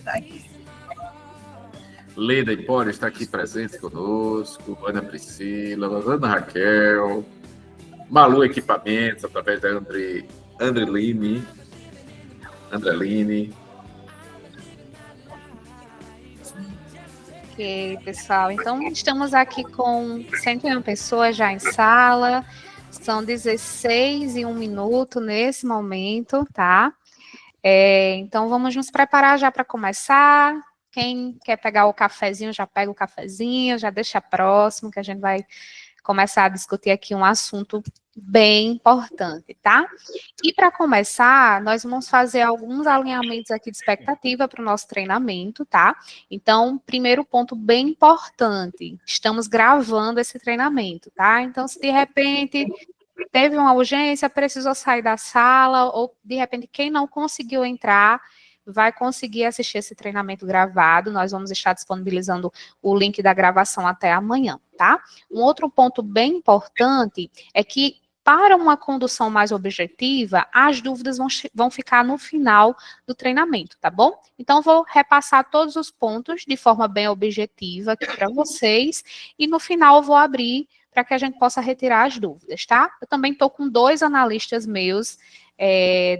está aqui. Leda Empório está aqui presente conosco, Ana Priscila, Ana Raquel, Malu Equipamentos, através da Andreline. Ok, pessoal. Então, estamos aqui com 101 pessoas já em sala. São 16 e 1 minuto nesse momento, tá? Então, vamos nos preparar já para começar. Quem quer pegar o cafezinho, já pega o cafezinho, já deixa próximo, que a gente vai começar a discutir aqui um assunto bem importante, tá? E para começar, nós vamos fazer alguns alinhamentos aqui de expectativa para o nosso treinamento, tá? Então, primeiro ponto bem importante, estamos gravando esse treinamento, tá? Então, se de repente teve uma urgência, precisou sair da sala, ou de repente quem não conseguiu entrar, vai conseguir assistir esse treinamento gravado. Nós vamos estar disponibilizando o link da gravação até amanhã, tá? Um outro ponto bem importante é que, para uma condução mais objetiva, as dúvidas vão ficar no final do treinamento, tá bom? Então, vou repassar todos os pontos de forma bem objetiva aqui para vocês, e no final vou abrir para que a gente possa retirar as dúvidas, tá? Eu também estou com 2 analistas meus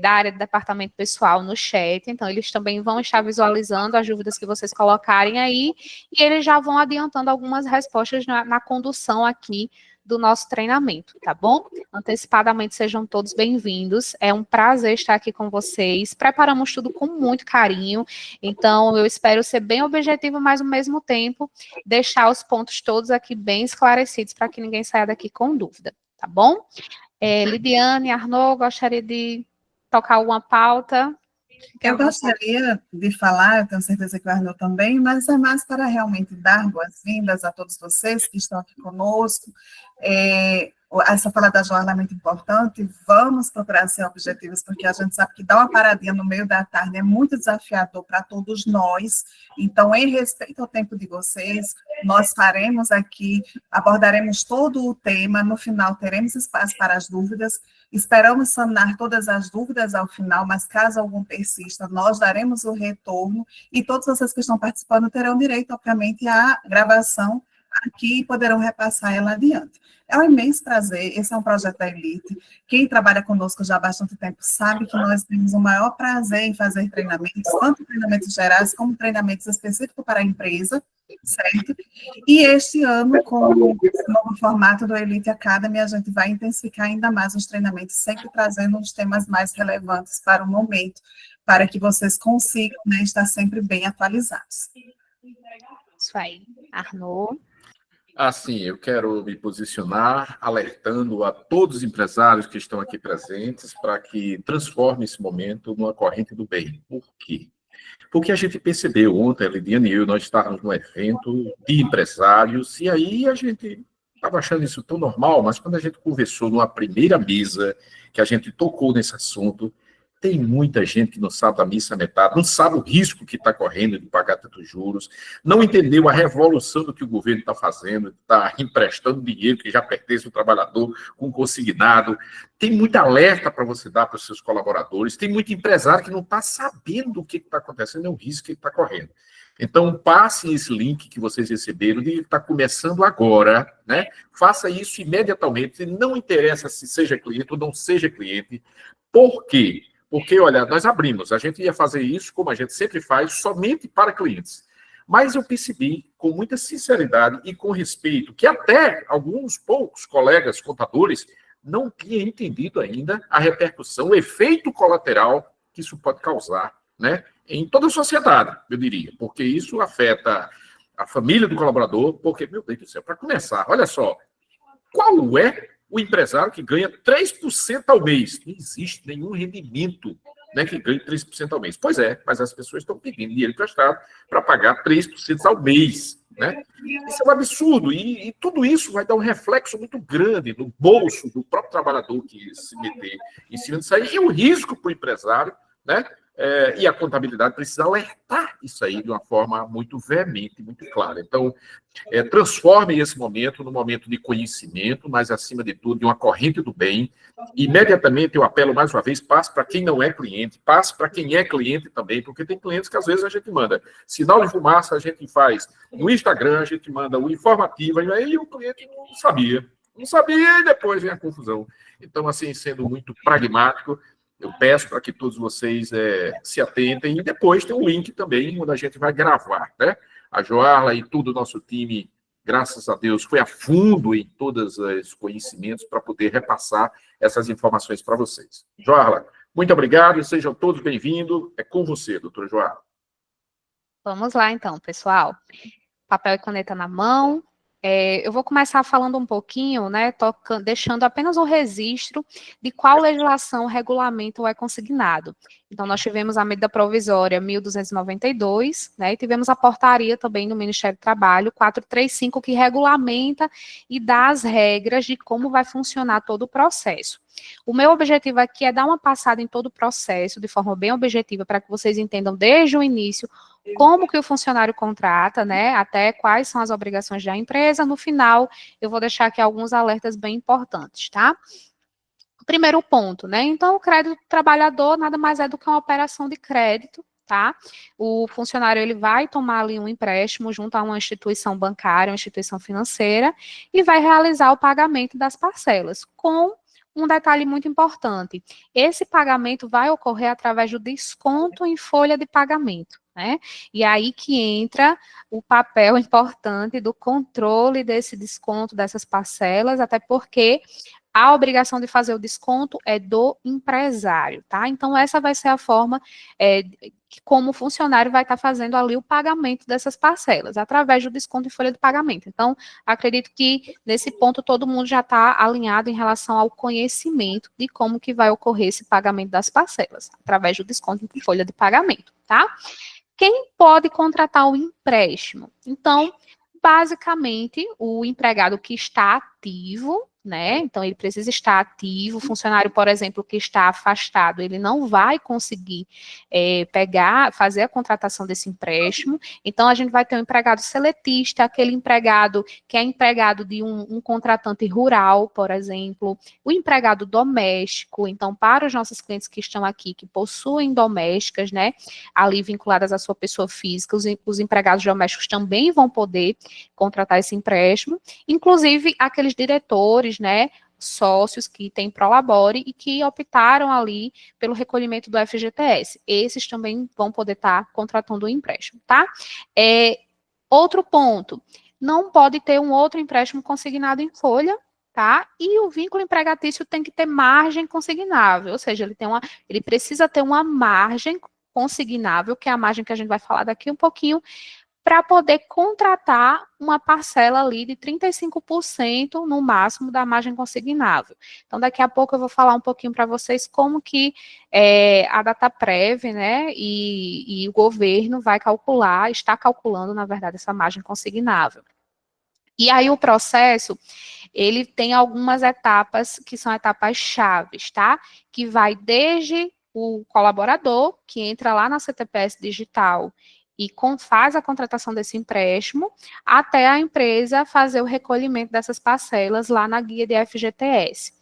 da área do departamento pessoal no chat, então eles também vão estar visualizando as dúvidas que vocês colocarem aí, e eles já vão adiantando algumas respostas na condução aqui do nosso treinamento, tá bom? Antecipadamente, sejam todos bem-vindos, é um prazer estar aqui com vocês, preparamos tudo com muito carinho, então eu espero ser bem objetivo, mas ao mesmo tempo deixar os pontos todos aqui bem esclarecidos, para que ninguém saia daqui com dúvida, tá bom? Lidiane, Arnaud, gostaria de tocar alguma pauta? Eu gostaria de falar, eu tenho certeza que o Arnaud também, mas é mais para realmente dar boas-vindas a todos vocês que estão aqui conosco. Essa fala da jornada é muito importante, vamos procurar ser objetivos, porque a gente sabe que dar uma paradinha no meio da tarde é muito desafiador para todos nós. Então, em respeito ao tempo de vocês, nós faremos aqui, abordaremos todo o tema, no final teremos espaço para as dúvidas, esperamos sanar todas as dúvidas ao final, mas caso algum persista, nós daremos o retorno, e todos vocês que estão participando terão direito, obviamente, à gravação aqui e poderão repassar ela adiante. É um imenso prazer, esse é um projeto da Elite. Quem trabalha conosco já há bastante tempo sabe que nós temos o maior prazer em fazer treinamentos, tanto treinamentos gerais como treinamentos específicos para a empresa, certo? E este ano, com o novo formato do Elite Academy, a gente vai intensificar ainda mais os treinamentos, sempre trazendo os temas mais relevantes para o momento, para que vocês consigam, né, estar sempre bem atualizados. Isso aí. Arnaud? Assim, eu quero me posicionar alertando a todos os empresários que estão aqui presentes para que transformem esse momento numa corrente do bem. Por quê? Porque a gente percebeu ontem, a Lidiane e eu, nós estávamos num evento de empresários, e aí a gente estava achando isso tão normal, mas quando a gente conversou numa primeira mesa, que a gente tocou nesse assunto, tem muita gente que não sabe da missa metade, não sabe o risco que está correndo de pagar tantos juros, não entendeu a revolução do que o governo está fazendo, está emprestando dinheiro que já pertence ao trabalhador com consignado. Tem muita alerta para você dar para os seus colaboradores, tem muito empresário que não está sabendo o que está acontecendo, é o risco que está correndo. Então, passem esse link que vocês receberam, de está começando agora, né? Faça isso imediatamente, não interessa se seja cliente ou não seja cliente. Por quê? Porque, olha, nós abrimos, a gente ia fazer isso, como a gente sempre faz, somente para clientes. Mas eu percebi, com muita sinceridade e com respeito, que até alguns poucos colegas contadores não tinham entendido ainda a repercussão, o efeito colateral que isso pode causar, né, em toda a sociedade, eu diria, porque isso afeta a família do colaborador, porque, meu Deus do céu, para começar, olha só, qual é o empresário que ganha 3% ao mês? Não existe nenhum rendimento, né, que ganhe 3% ao mês. Pois é, mas as pessoas estão pedindo dinheiro emprestado para pagar 3% ao mês, né? Isso é um absurdo, e tudo isso vai dar um reflexo muito grande no bolso do próprio trabalhador que se meter em cima disso aí, e o risco para o empresário, né, e a contabilidade precisa alertar isso aí de uma forma muito veemente, muito clara. Então, transforme esse momento num momento de conhecimento, mas, acima de tudo, de uma corrente do bem. Imediatamente, eu apelo mais uma vez, passe para quem não é cliente, passe para quem é cliente também, porque tem clientes que, às vezes, a gente manda sinal de fumaça, a gente faz no Instagram, a gente manda o informativo, e aí o cliente não sabia e depois vem a confusão. Então, assim, sendo muito pragmático, eu peço para que todos vocês se atentem, e depois tem um link também, onde a gente vai gravar, né? A Joarla e todo o nosso time, graças a Deus, foi a fundo em todos os conhecimentos para poder repassar essas informações para vocês. Joarla, muito obrigado e sejam todos bem-vindos. É com você, doutora Joarla. Vamos lá, então, pessoal. Papel e caneta na mão. Eu vou começar falando um pouquinho, né, deixando apenas um registro de qual legislação, regulamento é consignado. Então, nós tivemos a medida provisória 1.292, né, e tivemos a portaria também do Ministério do Trabalho, 435, que regulamenta e dá as regras de como vai funcionar todo o processo. O meu objetivo aqui é dar uma passada em todo o processo, de forma bem objetiva, para que vocês entendam desde o início como que o funcionário contrata, né, até quais são as obrigações da empresa. No final, eu vou deixar aqui alguns alertas bem importantes, tá? Primeiro ponto, né, então o crédito do trabalhador nada mais é do que uma operação de crédito, tá? O funcionário, ele vai tomar ali um empréstimo junto a uma instituição bancária, uma instituição financeira, e vai realizar o pagamento das parcelas, com um detalhe muito importante: esse pagamento vai ocorrer através do desconto em folha de pagamento, né? E aí que entra o papel importante do controle desse desconto, dessas parcelas, até porque a obrigação de fazer o desconto é do empresário, tá? Então, essa vai ser a forma como o funcionário vai estar fazendo ali o pagamento dessas parcelas, através do desconto em folha de pagamento. Então, acredito que nesse ponto todo mundo já está alinhado em relação ao conhecimento de como que vai ocorrer esse pagamento das parcelas, através do desconto em folha de pagamento, tá? Quem pode contratar o empréstimo? Então, basicamente, o empregado que está ativo, né? Então, ele precisa estar ativo. O funcionário, por exemplo, que está afastado, ele não vai conseguir fazer a contratação desse empréstimo. Então, a gente vai ter um empregado seletista, aquele empregado que é empregado de um contratante rural, por exemplo, o empregado doméstico. Então, para os nossos clientes que estão aqui, que possuem domésticas, né, ali vinculadas à sua pessoa física, os empregados domésticos também vão poder contratar esse empréstimo, inclusive aqueles diretores, né, sócios que têm Prolabore e que optaram ali pelo recolhimento do FGTS. Esses também vão poder estar contratando o empréstimo, tá? Outro ponto, não pode ter um outro empréstimo consignado em folha, tá? E o vínculo empregatício tem que ter margem consignável, ou seja, ele precisa ter uma margem consignável, que é a margem que a gente vai falar daqui um pouquinho, para poder contratar uma parcela ali de 35% no máximo da margem consignável. Então, daqui a pouco eu vou falar um pouquinho para vocês como que a Dataprev, né, e o governo vai calcular, está calculando, na verdade, essa margem consignável. E aí o processo, ele tem algumas etapas que são etapas chaves, tá? Que vai desde o colaborador, que entra lá na CTPS Digital e faz a contratação desse empréstimo, até a empresa fazer o recolhimento dessas parcelas lá na guia de FGTS.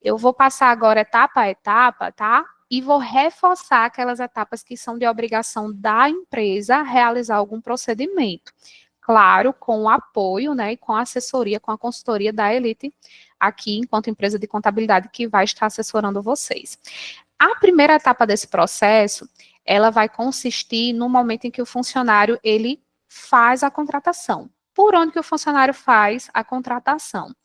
Eu vou passar agora etapa a etapa, tá? E vou reforçar aquelas etapas que são de obrigação da empresa realizar algum procedimento. Claro, com o apoio, né, e com a assessoria, com a consultoria da Elite, aqui, enquanto empresa de contabilidade, que vai estar assessorando vocês. A primeira etapa desse processo, ela vai consistir no momento em que o funcionário, ele faz a contratação. Por onde que o funcionário faz a contratação?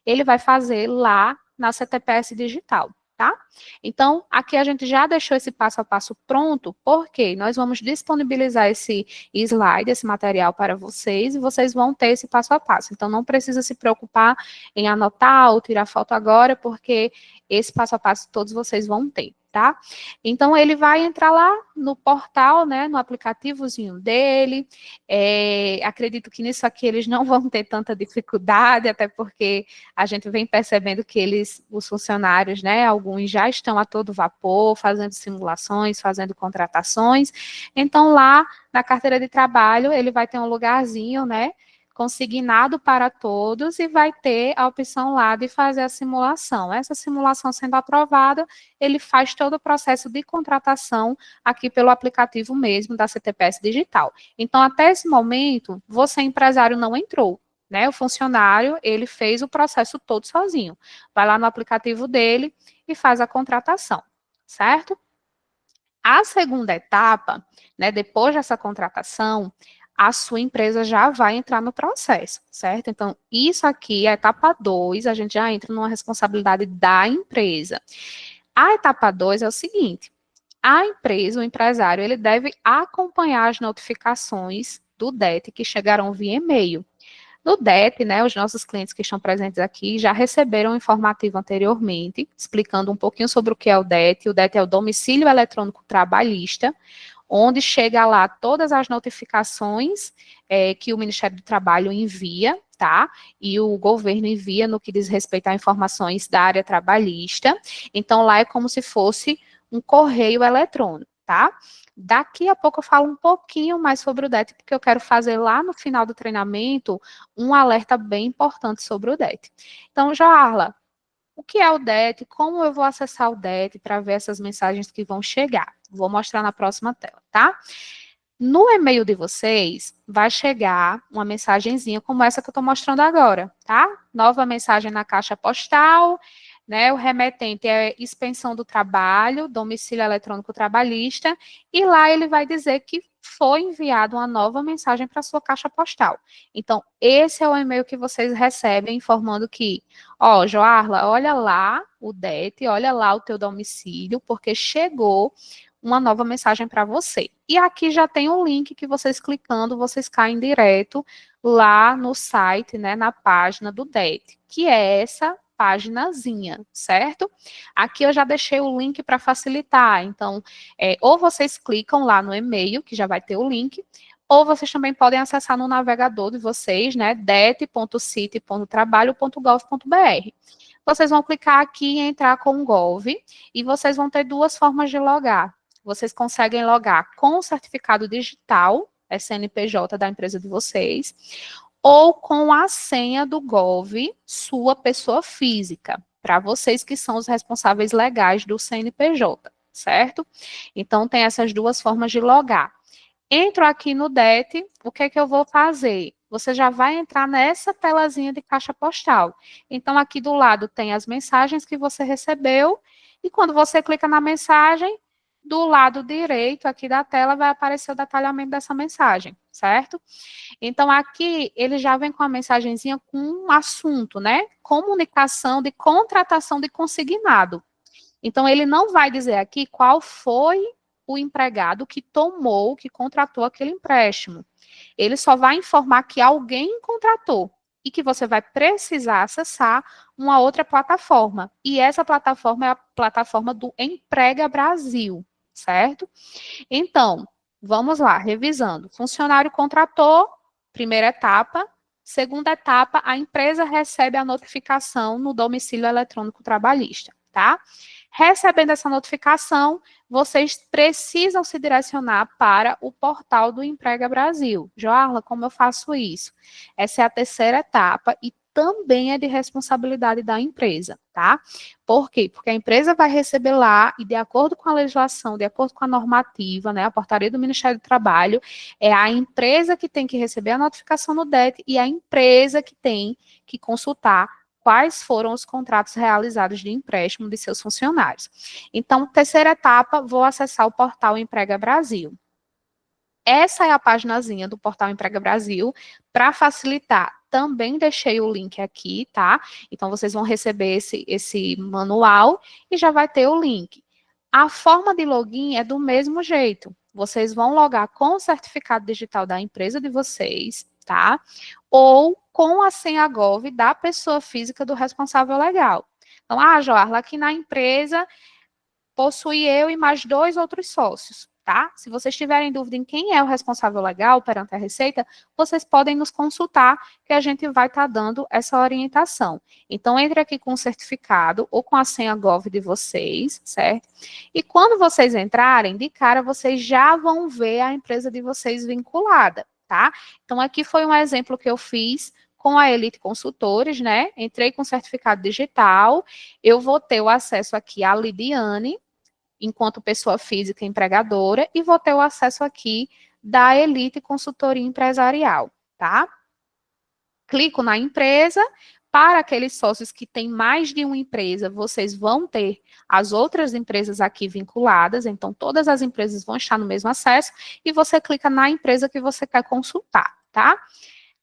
Ele vai fazer lá na CTPS Digital, tá? Então, aqui a gente já deixou esse passo a passo pronto, porque nós vamos disponibilizar esse slide, esse material para vocês, e vocês vão ter esse passo a passo. Então, não precisa se preocupar em anotar ou tirar foto agora, porque esse passo a passo todos vocês vão ter. tá? Então, ele vai entrar lá no portal, né, no aplicativozinho dele. Acredito que nisso aqui eles não vão ter tanta dificuldade, até porque a gente vem percebendo que os funcionários, né, alguns já estão a todo vapor, fazendo simulações, fazendo contratações. Então, lá na carteira de trabalho, ele vai ter um lugarzinho, né, consignado para todos e vai ter a opção lá de fazer a simulação. Essa simulação sendo aprovada, ele faz todo o processo de contratação aqui pelo aplicativo mesmo da CTPS Digital. Então, até esse momento, você, empresário, não entrou, né? O funcionário, ele fez o processo todo sozinho. Vai lá no aplicativo dele e faz a contratação, certo? A segunda etapa, né, depois dessa contratação, a sua empresa já vai entrar no processo, certo? Então, isso aqui, a etapa 2, a gente já entra numa responsabilidade da empresa. A etapa 2 é o seguinte: a empresa, o empresário, ele deve acompanhar as notificações do DET que chegarão via e-mail. No DET, né, os nossos clientes que estão presentes aqui já receberam um informativo anteriormente, explicando um pouquinho sobre o que é o DET. O DET é o Domicílio Eletrônico Trabalhista, onde chega lá todas as notificações que o Ministério do Trabalho envia, tá? E o governo envia no que diz respeito a informações da área trabalhista. Então, lá é como se fosse um correio eletrônico, tá? Daqui a pouco eu falo um pouquinho mais sobre o DET, porque eu quero fazer lá no final do treinamento um alerta bem importante sobre o DET. Então, Joarla, o que é o DET? Como eu vou acessar o DET para ver essas mensagens que vão chegar? Vou mostrar na próxima tela, tá? No e-mail de vocês, vai chegar uma mensagenzinha como essa que eu estou mostrando agora, tá? Nova mensagem na caixa postal, né? O remetente é Inspeção do Trabalho, Domicílio Eletrônico Trabalhista, e lá ele vai dizer que foi enviada uma nova mensagem para a sua caixa postal. Então, esse é o e-mail que vocês recebem informando que, ó, Joarla, olha lá o DET, olha lá o teu domicílio, porque chegou uma nova mensagem para você. E aqui já tem um link que vocês clicando, vocês caem direto lá no site, né, na página do DET, que é essa paginazinha, certo? Aqui eu já deixei o link para facilitar, então, ou vocês clicam lá no e-mail, que já vai ter o link, ou vocês também podem acessar no navegador de vocês, né, det.cite.trabalho.gov.br. Vocês vão clicar aqui em entrar com o Gov, e vocês vão ter duas formas de logar. Vocês conseguem logar com o certificado digital, CNPJ da empresa de vocês, ou com a senha do Gov, sua pessoa física, para vocês que são os responsáveis legais do CNPJ, certo? Então, tem essas duas formas de logar. Entro aqui no DET, o que é que eu vou fazer? Você já vai entrar nessa telazinha de caixa postal. Então, aqui do lado tem as mensagens que você recebeu, e quando você clica na mensagem, do lado direito aqui da tela vai aparecer o detalhamento dessa mensagem, certo? Então, aqui ele já vem com a mensagenzinha com um assunto, né? Comunicação de contratação de consignado. Então, ele não vai dizer aqui qual foi o empregado que tomou, que contratou aquele empréstimo. Ele só vai informar que alguém contratou e que você vai precisar acessar uma outra plataforma. E essa plataforma é a plataforma do Emprega Brasil, certo? Então, vamos lá, revisando. Funcionário contratou, primeira etapa. Segunda etapa, a empresa recebe a notificação no domicílio eletrônico trabalhista, tá? Recebendo essa notificação, vocês precisam se direcionar para o portal do Emprega Brasil. Joarla, como eu faço isso? Essa é a terceira etapa e também é de responsabilidade da empresa, tá? Por quê? Porque a empresa vai receber lá e, de acordo com a legislação, de acordo com a normativa, né, a portaria do Ministério do Trabalho, é a empresa que tem que receber a notificação no DET e a empresa que tem que consultar quais foram os contratos realizados de empréstimo de seus funcionários. Então, terceira etapa, vou acessar o portal Emprega Brasil. Essa é a paginazinha do portal Emprega Brasil. Para facilitar, também deixei o link aqui, tá? Então, vocês vão receber esse manual e já vai ter o link. A forma de login é do mesmo jeito. Vocês vão logar com o certificado digital da empresa de vocês, tá? Ou com a senha Gov da pessoa física do responsável legal. Então, Joarla, aqui na empresa possui eu e mais 2 outros sócios, tá? Se vocês tiverem dúvida em quem é o responsável legal perante a Receita, vocês podem nos consultar, que a gente vai estar dando essa orientação. Então, entre aqui com o certificado ou com a senha Gov de vocês, certo? E quando vocês entrarem, de cara, vocês já vão ver a empresa de vocês vinculada, tá? Então, aqui foi um exemplo que eu fiz com a Elite Consultores, né? Entrei com certificado digital, eu vou ter o acesso aqui à Lidiane, enquanto pessoa física empregadora, e vou ter o acesso aqui da Elite Consultoria Empresarial, tá? Clico na empresa. Para aqueles sócios que têm mais de uma empresa, vocês vão ter as outras empresas aqui vinculadas, então todas as empresas vão estar no mesmo acesso, e você clica na empresa que você quer consultar, tá?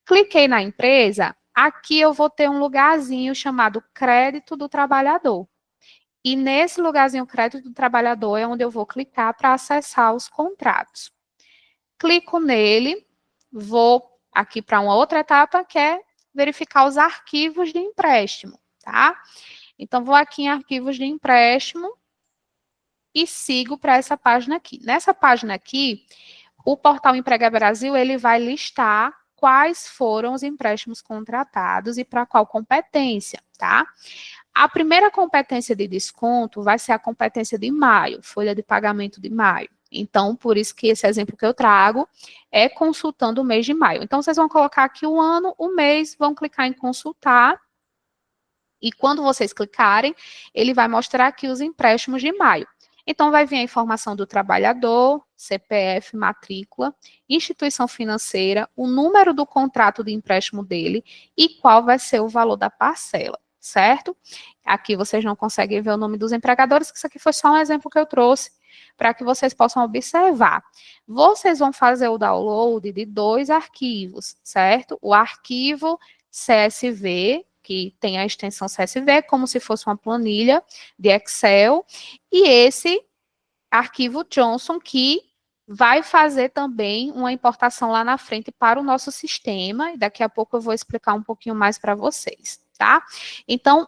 Cliquei na empresa, aqui eu vou ter um lugarzinho chamado Crédito do Trabalhador. E nesse lugarzinho Crédito do Trabalhador é onde eu vou clicar para acessar os contratos. Clico nele, vou aqui para uma outra etapa, que é verificar os arquivos de empréstimo, tá? Então, vou aqui em arquivos de empréstimo e sigo para essa página aqui. Nessa página aqui, o portal Emprega Brasil, ele vai listar quais foram os empréstimos contratados e para qual competência, tá? A primeira competência de desconto vai ser a competência de maio, folha de pagamento de maio. Então, por isso que esse exemplo que eu trago é consultando o mês de maio. Então, vocês vão colocar aqui o ano, o mês, vão clicar em consultar. E quando vocês clicarem, ele vai mostrar aqui os empréstimos de maio. Então, vai vir a informação do trabalhador, CPF, matrícula, instituição financeira, o número do contrato de empréstimo dele e qual vai ser o valor da parcela, certo? Aqui vocês não conseguem ver o nome dos empregadores, que isso aqui foi só um exemplo que eu trouxe, para que vocês possam observar. Vocês vão fazer o download de 2 arquivos, certo? O arquivo CSV, que tem a extensão CSV, como se fosse uma planilha de Excel, e esse arquivo Johnson, que vai fazer também uma importação lá na frente para o nosso sistema, e daqui a pouco eu vou explicar um pouquinho mais para vocês, tá? Então,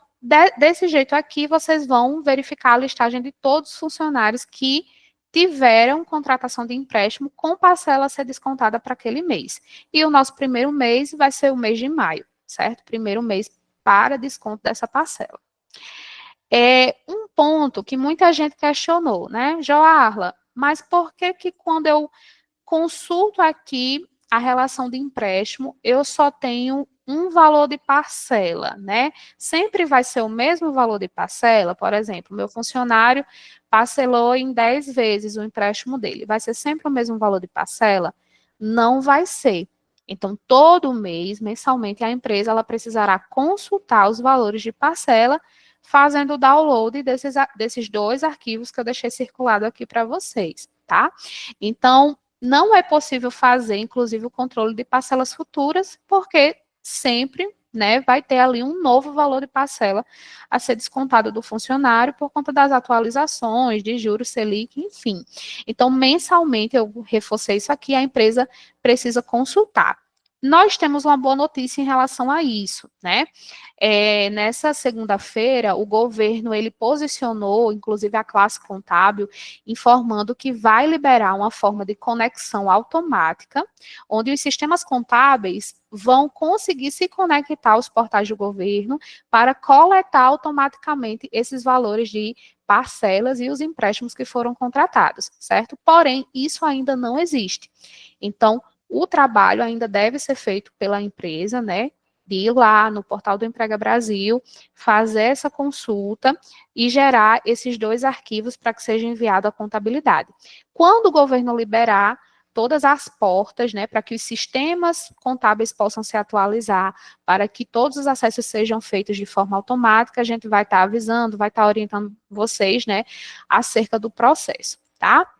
desse jeito aqui, vocês vão verificar a listagem de todos os funcionários que tiveram contratação de empréstimo com parcela a ser descontada para aquele mês. E o nosso primeiro mês vai ser o mês de maio, certo? Primeiro mês para desconto dessa parcela. É um ponto que muita gente questionou, né? Joarla, mas por que que quando eu consulto aqui a relação de empréstimo, eu só tenho um valor de parcela, né? Sempre vai ser o mesmo valor de parcela? Por exemplo, meu funcionário parcelou em 10 vezes o empréstimo dele. Vai ser sempre o mesmo valor de parcela? Não vai ser. Então, todo mês, mensalmente, a empresa ela precisará consultar os valores de parcela, fazendo o download desses 2 arquivos que eu deixei circulado aqui para vocês, tá? Então, não é possível fazer, inclusive, o controle de parcelas futuras, porque sempre, né, vai ter ali um novo valor de parcela a ser descontado do funcionário por conta das atualizações de juros Selic, enfim. Então, mensalmente, eu reforcei isso aqui, a empresa precisa consultar. Nós temos uma boa notícia em relação a isso, né? Nessa segunda-feira, o governo, ele posicionou, inclusive a classe contábil, informando que vai liberar uma forma de conexão automática, onde os sistemas contábeis vão conseguir se conectar aos portais do governo para coletar automaticamente esses valores de parcelas e os empréstimos que foram contratados, certo? Porém, isso ainda não existe. Então, o trabalho ainda deve ser feito pela empresa, né? De ir lá no portal do Emprega Brasil, fazer essa consulta e gerar esses 2 arquivos para que seja enviado à contabilidade. Quando o governo liberar todas as portas, né, para que os sistemas contábeis possam se atualizar, para que todos os acessos sejam feitos de forma automática, a gente vai estar avisando, vai estar orientando vocês, né, acerca do processo, tá?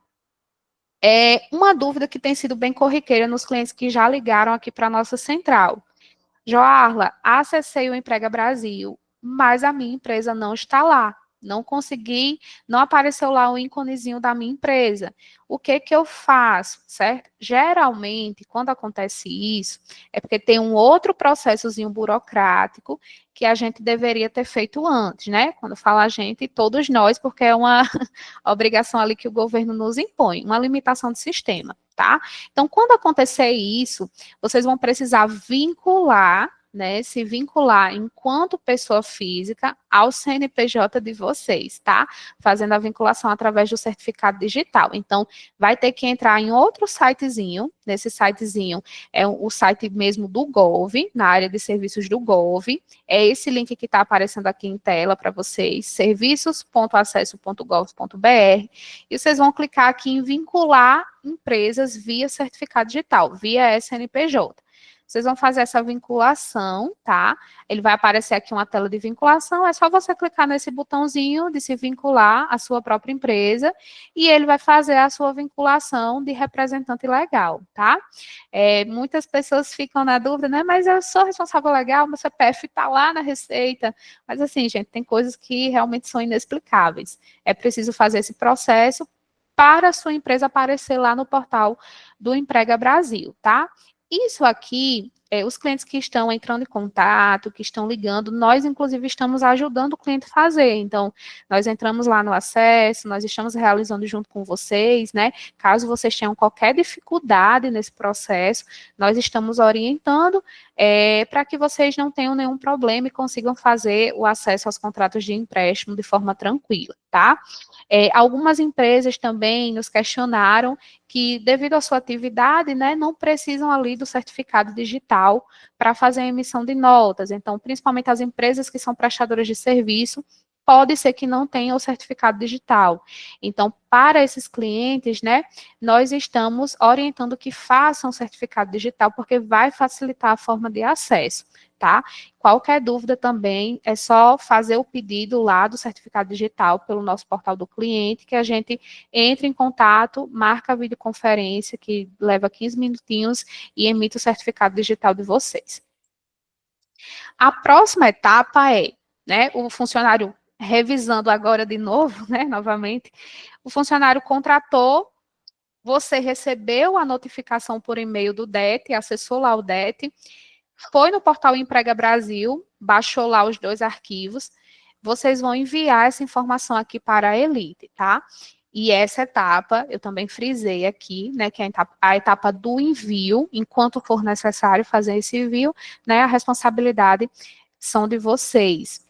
Uma dúvida que tem sido bem corriqueira nos clientes que já ligaram aqui para a nossa central. Joarla, acessei o Emprega Brasil, mas a minha empresa não está lá. não consegui, não apareceu lá o íconezinho da minha empresa. O que eu faço, certo? Geralmente, quando acontece isso, é porque tem um outro processozinho burocrático que a gente deveria ter feito antes, né? Quando fala a gente, todos nós, porque é uma obrigação ali que o governo nos impõe, uma limitação do sistema, tá? Então, quando acontecer isso, vocês vão precisar vincular, né, se vincular enquanto pessoa física ao CNPJ de vocês, tá? Fazendo a vinculação através do certificado digital. Então, vai ter que entrar em outro sitezinho, nesse sitezinho é o site mesmo do Gov, na área de serviços do Gov, é esse link que está aparecendo aqui em tela para vocês, serviços.acesso.gov.br, e vocês vão clicar aqui em vincular empresas via certificado digital, via SNPJ. Vocês vão fazer essa vinculação, tá? Ele vai aparecer aqui uma tela de vinculação, é só você clicar nesse botãozinho de se vincular à sua própria empresa e ele vai fazer a sua vinculação de representante legal, tá? Muitas pessoas ficam na dúvida, né? Mas eu sou responsável legal, meu CPF está lá na Receita. Mas assim, gente, tem coisas que realmente são inexplicáveis. É preciso fazer esse processo para a sua empresa aparecer lá no portal do Emprega Brasil, tá? Isso aqui, os clientes que estão entrando em contato, que estão ligando, nós, inclusive, estamos ajudando o cliente a fazer. Então, nós entramos lá no acesso, nós estamos realizando junto com vocês, né? Caso vocês tenham qualquer dificuldade nesse processo, nós estamos orientando para que vocês não tenham nenhum problema e consigam fazer o acesso aos contratos de empréstimo de forma tranquila, tá? Algumas empresas também nos questionaram que, devido à sua atividade, né, não precisam ali do certificado digital para fazer a emissão de notas. Então, principalmente as empresas que são prestadoras de serviço, pode ser que não tenham o certificado digital. Então, para esses clientes, né, nós estamos orientando que façam o certificado digital, porque vai facilitar a forma de acesso, tá? Qualquer dúvida também, é só fazer o pedido lá do certificado digital pelo nosso portal do cliente, que a gente entra em contato, marca a videoconferência, que leva 15 minutinhos, e emite o certificado digital de vocês. A próxima etapa é, né, o funcionário, revisando agora de novo, né, novamente, o funcionário contratou, você recebeu a notificação por e-mail do DET, acessou lá o DET, foi no portal Emprega Brasil, baixou lá os 2 arquivos, vocês vão enviar essa informação aqui para a Elite, tá? E essa etapa, eu também frisei aqui, né, que é a etapa do envio, enquanto for necessário fazer esse envio, né, a responsabilidade são de vocês.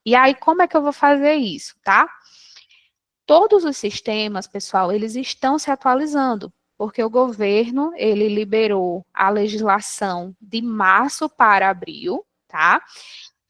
E aí, como é que eu vou fazer isso, tá? Todos os sistemas, pessoal, eles estão se atualizando, porque o governo, ele liberou a legislação de março para abril, tá?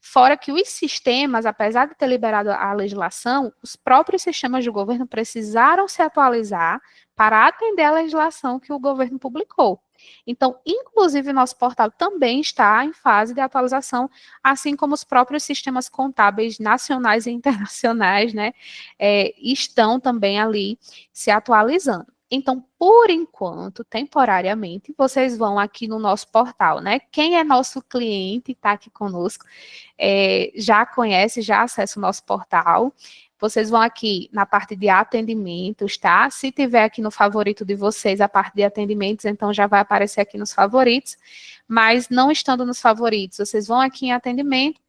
Fora que os sistemas, apesar de ter liberado a legislação, os próprios sistemas do governo precisaram se atualizar para atender a legislação que o governo publicou. Então, inclusive, nosso portal também está em fase de atualização, assim como os próprios sistemas contábeis nacionais e internacionais, né, estão também ali se atualizando. Então, por enquanto, temporariamente, vocês vão aqui no nosso portal, né? Quem é nosso cliente, está aqui conosco, já conhece, já acessa o nosso portal. Vocês vão aqui na parte de atendimentos, tá? Se tiver aqui no favorito de vocês a parte de atendimentos, então já vai aparecer aqui nos favoritos. Mas não estando nos favoritos, vocês vão aqui em atendimento.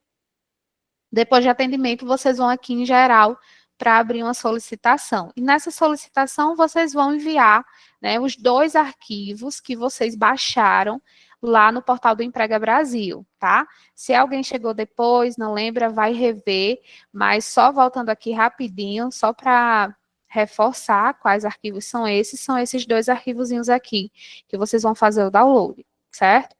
Depois de atendimento, vocês vão aqui em geral para abrir uma solicitação. E nessa solicitação, vocês vão enviar, né, os 2 arquivos que vocês baixaram lá no portal do Emprega Brasil, tá? Se alguém chegou depois, não lembra, vai rever, mas só voltando aqui rapidinho, só para reforçar quais arquivos são esses 2 arquivozinhos aqui, que vocês vão fazer o download, certo?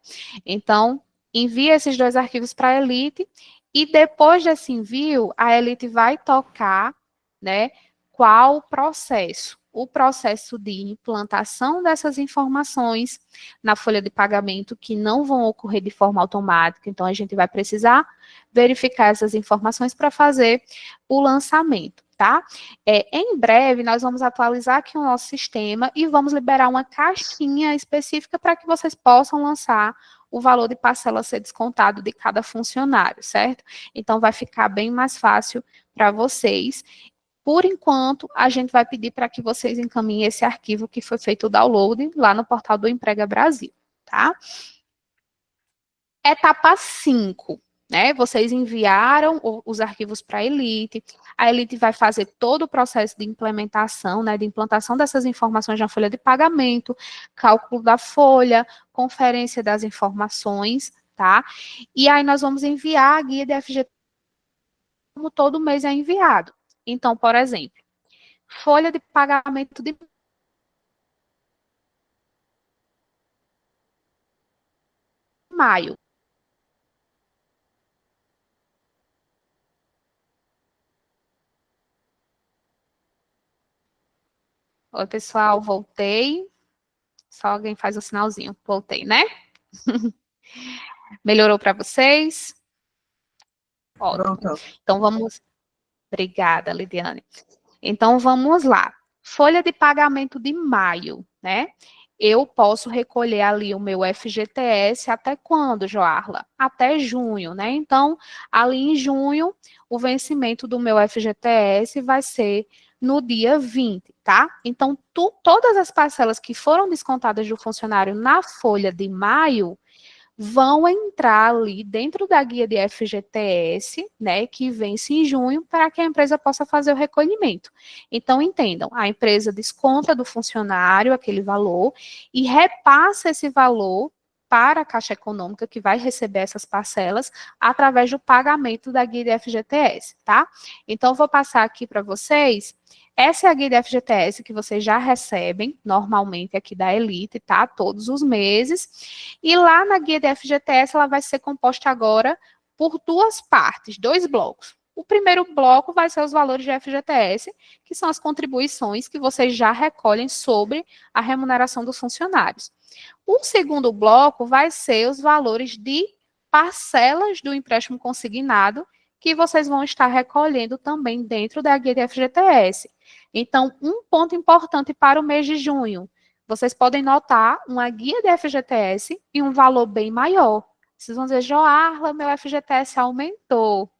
Então, envia esses 2 arquivos para a Elite, e depois desse envio, a Elite vai tocar, né, qual o processo de implantação dessas informações na folha de pagamento, que não vão ocorrer de forma automática, então a gente vai precisar verificar essas informações para fazer o lançamento. tá? Em breve, nós vamos atualizar aqui o nosso sistema e vamos liberar uma caixinha específica para que vocês possam lançar o valor de parcela a ser descontado de cada funcionário, certo? Então, vai ficar bem mais fácil para vocês. Por enquanto, a gente vai pedir para que vocês encaminhem esse arquivo que foi feito o download lá no portal do Emprega Brasil, tá? Etapa 5, né? Vocês enviaram os arquivos para a Elite vai fazer todo o processo de implementação, né, de implantação dessas informações na folha de pagamento, cálculo da folha, conferência das informações, tá? E aí nós vamos enviar a guia de FGTS como todo mês é enviado. Então, por exemplo, folha de pagamento de maio. Oi, pessoal, voltei. Só alguém faz o sinalzinho. Voltei, né? Melhorou para vocês? Ótimo. Pronto. Então, vamos... Obrigada, Lidiane. Então, vamos lá. Folha de pagamento de maio, né? Eu posso recolher ali o meu FGTS até quando, Joarla? Até junho, né? Então, ali em junho, o vencimento do meu FGTS vai ser no dia 20, tá? Então, todas as parcelas que foram descontadas do funcionário na folha de maio vão entrar ali dentro da guia de FGTS, né, que vence em junho, para que a empresa possa fazer o recolhimento. Então, entendam, a empresa desconta do funcionário aquele valor e repassa esse valor para a Caixa Econômica, que vai receber essas parcelas, através do pagamento da guia de FGTS, tá? Então, vou passar aqui para vocês. Essa é a guia de FGTS que vocês já recebem, normalmente, aqui da Elite, tá? Todos os meses. E lá na guia de FGTS, ela vai ser composta agora por duas partes, 2 blocos. O primeiro bloco vai ser os valores de FGTS, que são as contribuições que vocês já recolhem sobre a remuneração dos funcionários. O segundo bloco vai ser os valores de parcelas do empréstimo consignado, que vocês vão estar recolhendo também dentro da guia de FGTS. Então, um ponto importante para o mês de junho, vocês podem notar uma guia de FGTS e um valor bem maior. Vocês vão dizer, Joarla, meu FGTS aumentou.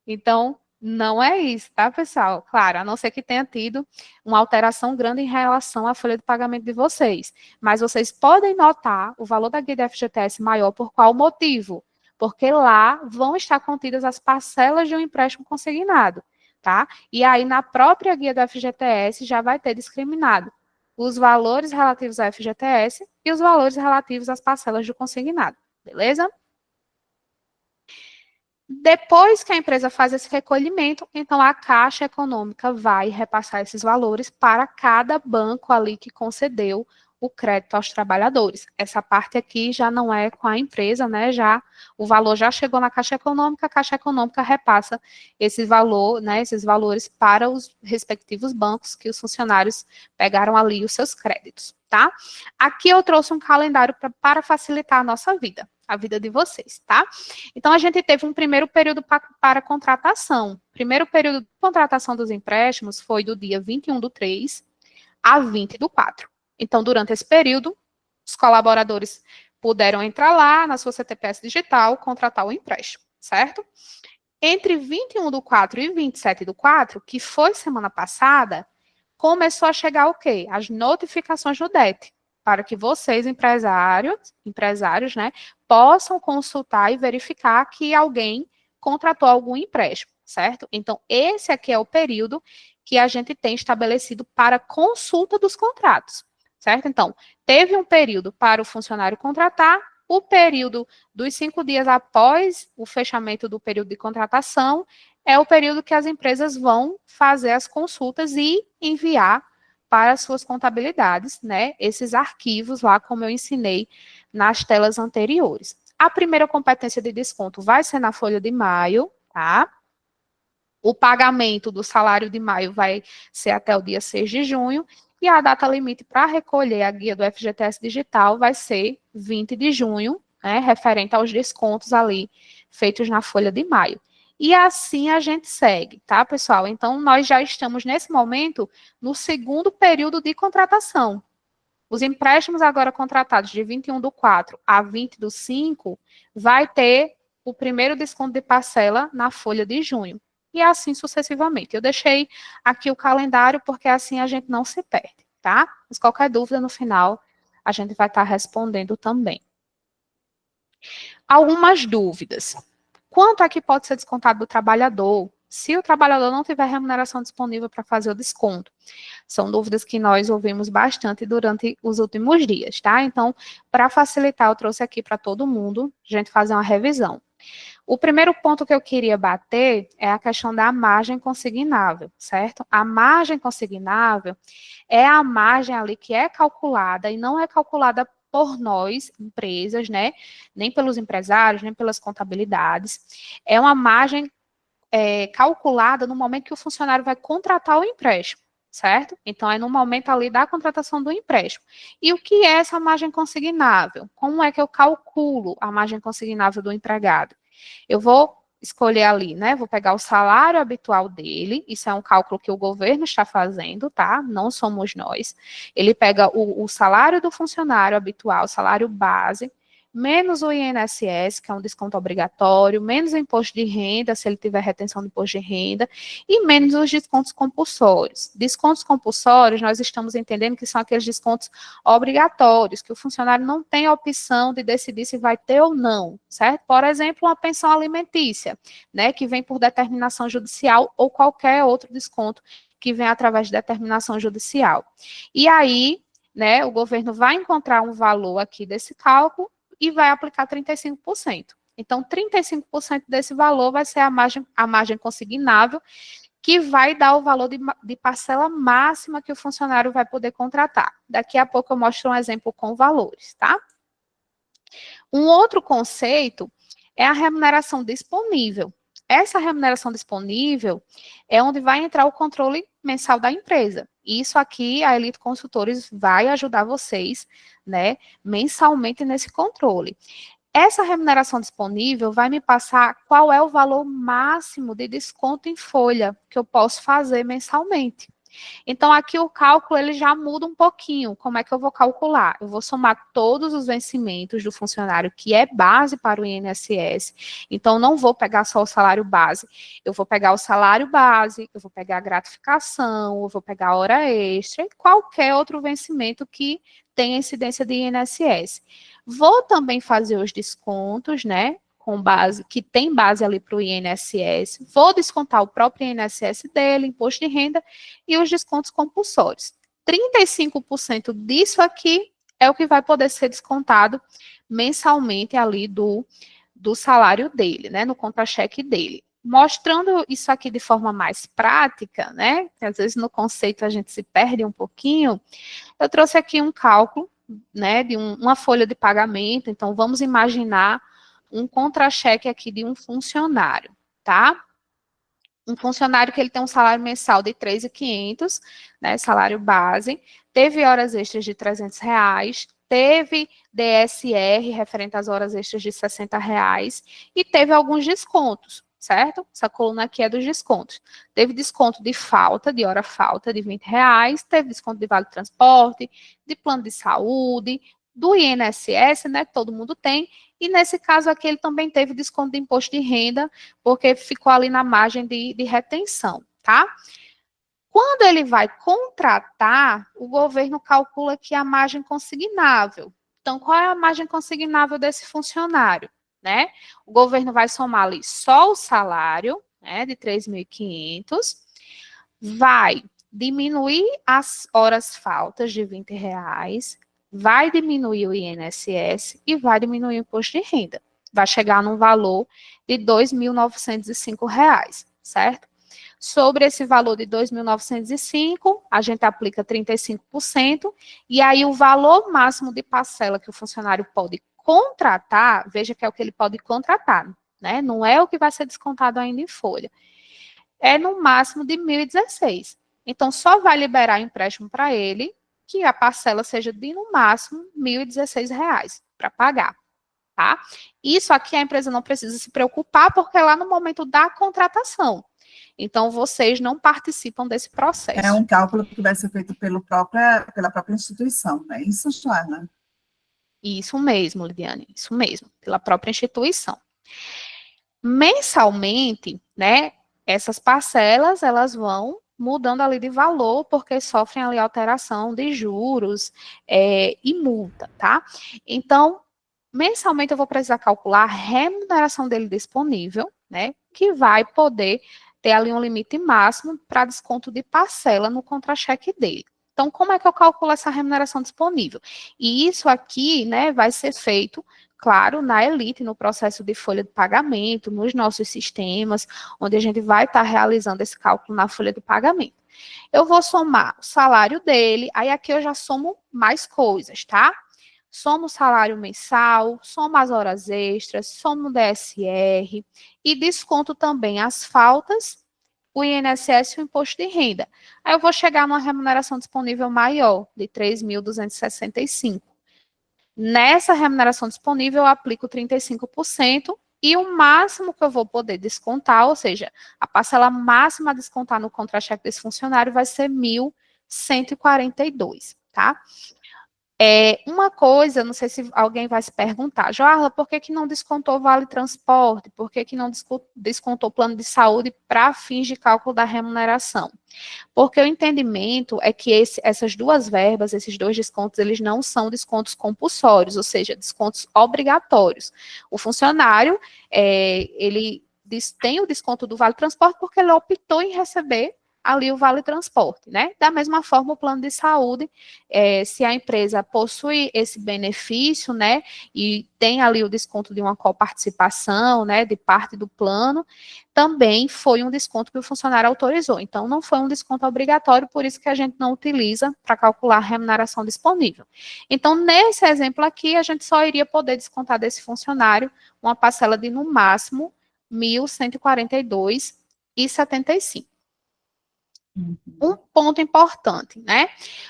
Então, não é isso, tá, pessoal? Claro, a não ser que tenha tido uma alteração grande em relação à folha de pagamento de vocês. Mas vocês podem notar o valor da guia de FGTS maior por qual motivo? Porque lá vão estar contidas as parcelas de um empréstimo consignado, tá? E aí, na própria guia da FGTS, já vai ter discriminado os valores relativos à FGTS e os valores relativos às parcelas do consignado, beleza? Depois que a empresa faz esse recolhimento, então a Caixa Econômica vai repassar esses valores para cada banco ali que concedeu o crédito aos trabalhadores. Essa parte aqui já não é com a empresa, né? Já o valor já chegou na Caixa Econômica, a Caixa Econômica repassa esse valor, né, esses valores para os respectivos bancos que os funcionários pegaram ali os seus créditos, tá? Aqui eu trouxe um calendário para facilitar a nossa vida, a vida de vocês, tá? Então, a gente teve um primeiro período para contratação. O primeiro período de contratação dos empréstimos foi do dia 21/3 a 20/4. Então, durante esse período, os colaboradores puderam entrar lá na sua CTPS digital, contratar o empréstimo, certo? Entre 21/4 e 27/4, que foi semana passada, começou a chegar o quê? As notificações no DET, para que vocês, empresários, né, possam consultar e verificar que alguém contratou algum empréstimo, certo? Então, esse aqui é o período que a gente tem estabelecido para consulta dos contratos, certo? Então, teve um período para o funcionário contratar, o período dos 5 dias após o fechamento do período de contratação é o período que as empresas vão fazer as consultas e enviar para as suas contabilidades, né, esses arquivos lá, como eu ensinei nas telas anteriores. A primeira competência de desconto vai ser na folha de maio, tá? O pagamento do salário de maio vai ser até o dia 6 de junho, e a data limite para recolher a guia do FGTS digital vai ser 20 de junho, né, referente aos descontos ali feitos na folha de maio. E assim a gente segue, tá, pessoal? Então, nós já estamos, nesse momento, no segundo período de contratação. Os empréstimos agora contratados de 21/4 a 20/5 vai ter o primeiro desconto de parcela na folha de junho. E assim sucessivamente. Eu deixei aqui o calendário porque assim a gente não se perde, tá? Mas qualquer dúvida no final, a gente vai estar respondendo também. Algumas dúvidas. Quanto é que pode ser descontado do trabalhador, se o trabalhador não tiver remuneração disponível para fazer o desconto? São dúvidas que nós ouvimos bastante durante os últimos dias, tá? Então, para facilitar, eu trouxe aqui para todo mundo, a gente fazer uma revisão. O primeiro ponto que eu queria bater é a questão da margem consignável, certo? A margem consignável é a margem ali que é calculada e não é calculada por nós, empresas, né? Nem pelos empresários, nem pelas contabilidades. É uma margem calculada no momento que o funcionário vai contratar o empréstimo, certo? Então, é no momento ali da contratação do empréstimo. E o que é essa margem consignável? Como é que eu calculo a margem consignável do empregado? Eu vou escolher ali, né? Vou pegar o salário habitual dele, isso é um cálculo que o governo está fazendo, tá? Não somos nós. Ele pega o salário do funcionário habitual, salário base, menos o INSS, que é um desconto obrigatório, menos o imposto de renda, se ele tiver retenção de imposto de renda, e menos os descontos compulsórios. Descontos compulsórios, nós estamos entendendo que são aqueles descontos obrigatórios, que o funcionário não tem a opção de decidir se vai ter ou não, certo? Por exemplo, uma pensão alimentícia, né, que vem por determinação judicial ou qualquer outro desconto que vem através de determinação judicial. E aí, né, o governo vai encontrar um valor aqui desse cálculo e vai aplicar 35%. Então, 35% desse valor vai ser a margem consignável, que vai dar o valor de parcela máxima que o funcionário vai poder contratar. Daqui a pouco eu mostro um exemplo com valores, tá? Um outro conceito é a remuneração disponível. Essa remuneração disponível é onde vai entrar o controle mensal da empresa. Isso aqui, a Elite Consultores vai ajudar vocês, né, mensalmente nesse controle. Essa remuneração disponível vai me passar qual é o valor máximo de desconto em folha que eu posso fazer mensalmente. Então, aqui o cálculo ele já muda um pouquinho. Como é que eu vou calcular? Eu vou somar todos os vencimentos do funcionário, que é base para o INSS. Então, não vou pegar só o salário base. Eu vou pegar o salário base, eu vou pegar a gratificação, eu vou pegar a hora extra e qualquer outro vencimento que tenha incidência de INSS. Vou também fazer os descontos, né? Com base, que tem base ali para o INSS, vou descontar o próprio INSS dele, imposto de renda e os descontos compulsórios. 35% disso aqui é o que vai poder ser descontado mensalmente ali do salário dele, né, no contra-cheque dele. Mostrando isso aqui de forma mais prática, né, que às vezes no conceito a gente se perde um pouquinho, eu trouxe aqui um cálculo, né, de uma folha de pagamento. Então, vamos imaginar um contra-cheque aqui de um funcionário, tá? Um funcionário que ele tem um salário mensal de 3.500, né, salário base, teve horas extras de R$300, teve DSR, referente às horas extras de R$60, e teve alguns descontos, certo? Essa coluna aqui é dos descontos. Teve desconto de falta, de hora falta, de R$20, teve desconto de vale transporte, de plano de saúde, do INSS, né, que todo mundo tem, e nesse caso aqui ele também teve desconto de imposto de renda, porque ficou ali na margem de retenção, tá? Quando ele vai contratar, o governo calcula aqui a margem consignável. Então, qual é a margem consignável desse funcionário, né? O governo vai somar ali só o salário, né, de 3.500, vai diminuir as horas faltas de R$20, vai diminuir o INSS e vai diminuir o imposto de renda. Vai chegar num valor de R$2.905, certo? Sobre esse valor de 2.905, a gente aplica 35%, e aí o valor máximo de parcela que o funcionário pode contratar, veja que é o que ele pode contratar, né? Não é o que vai ser descontado ainda em folha. É no máximo de 1.016. Então, só vai liberar empréstimo para ele que a parcela seja de, no máximo, R$1.016 para pagar. tá? Isso aqui a empresa não precisa se preocupar, porque é lá no momento da contratação. Então, vocês não participam desse processo. É um cálculo que vai ser feito pela própria instituição, não é isso, Joana? Isso mesmo, Lidiane, isso mesmo, pela própria instituição. Mensalmente, né, essas parcelas, elas vão mudando ali de valor, porque sofrem ali alteração de juros e multa, tá? Então, mensalmente eu vou precisar calcular a remuneração dele disponível, né, que vai poder ter ali um limite máximo para desconto de parcela no contra-cheque dele. Então, como é que eu calculo essa remuneração disponível? E isso aqui, né, vai ser feito, claro, na Elite, no processo de folha de pagamento, nos nossos sistemas, onde a gente vai estar realizando esse cálculo na folha de pagamento. Eu vou somar o salário dele, aí aqui eu já somo mais coisas, tá? Somo o salário mensal, somo as horas extras, somo o DSR e desconto também as faltas, o INSS e o imposto de renda. Aí eu vou chegar numa remuneração disponível maior, de 3.265. Nessa remuneração disponível, eu aplico 35% e o máximo que eu vou poder descontar, ou seja, a parcela máxima a descontar no contra-cheque desse funcionário vai ser 1.142, tá? Uma coisa, não sei se alguém vai se perguntar, Joarla, por que não descontou vale transporte? Por que não descontou plano de saúde para fins de cálculo da remuneração? Porque o entendimento é que essas duas verbas, esses dois descontos, eles não são descontos compulsórios, ou seja, descontos obrigatórios. O funcionário, ele tem o desconto do vale transporte porque ele optou em receber ali o vale transporte, né? Da mesma forma, o plano de saúde, se a empresa possui esse benefício, né, e tem ali o desconto de uma coparticipação, né, de parte do plano, também foi um desconto que o funcionário autorizou. Então, não foi um desconto obrigatório, por isso que a gente não utiliza para calcular a remuneração disponível. Então, nesse exemplo aqui, a gente só iria poder descontar desse funcionário uma parcela de, no máximo, R$ 1.142,75. Um ponto importante, né?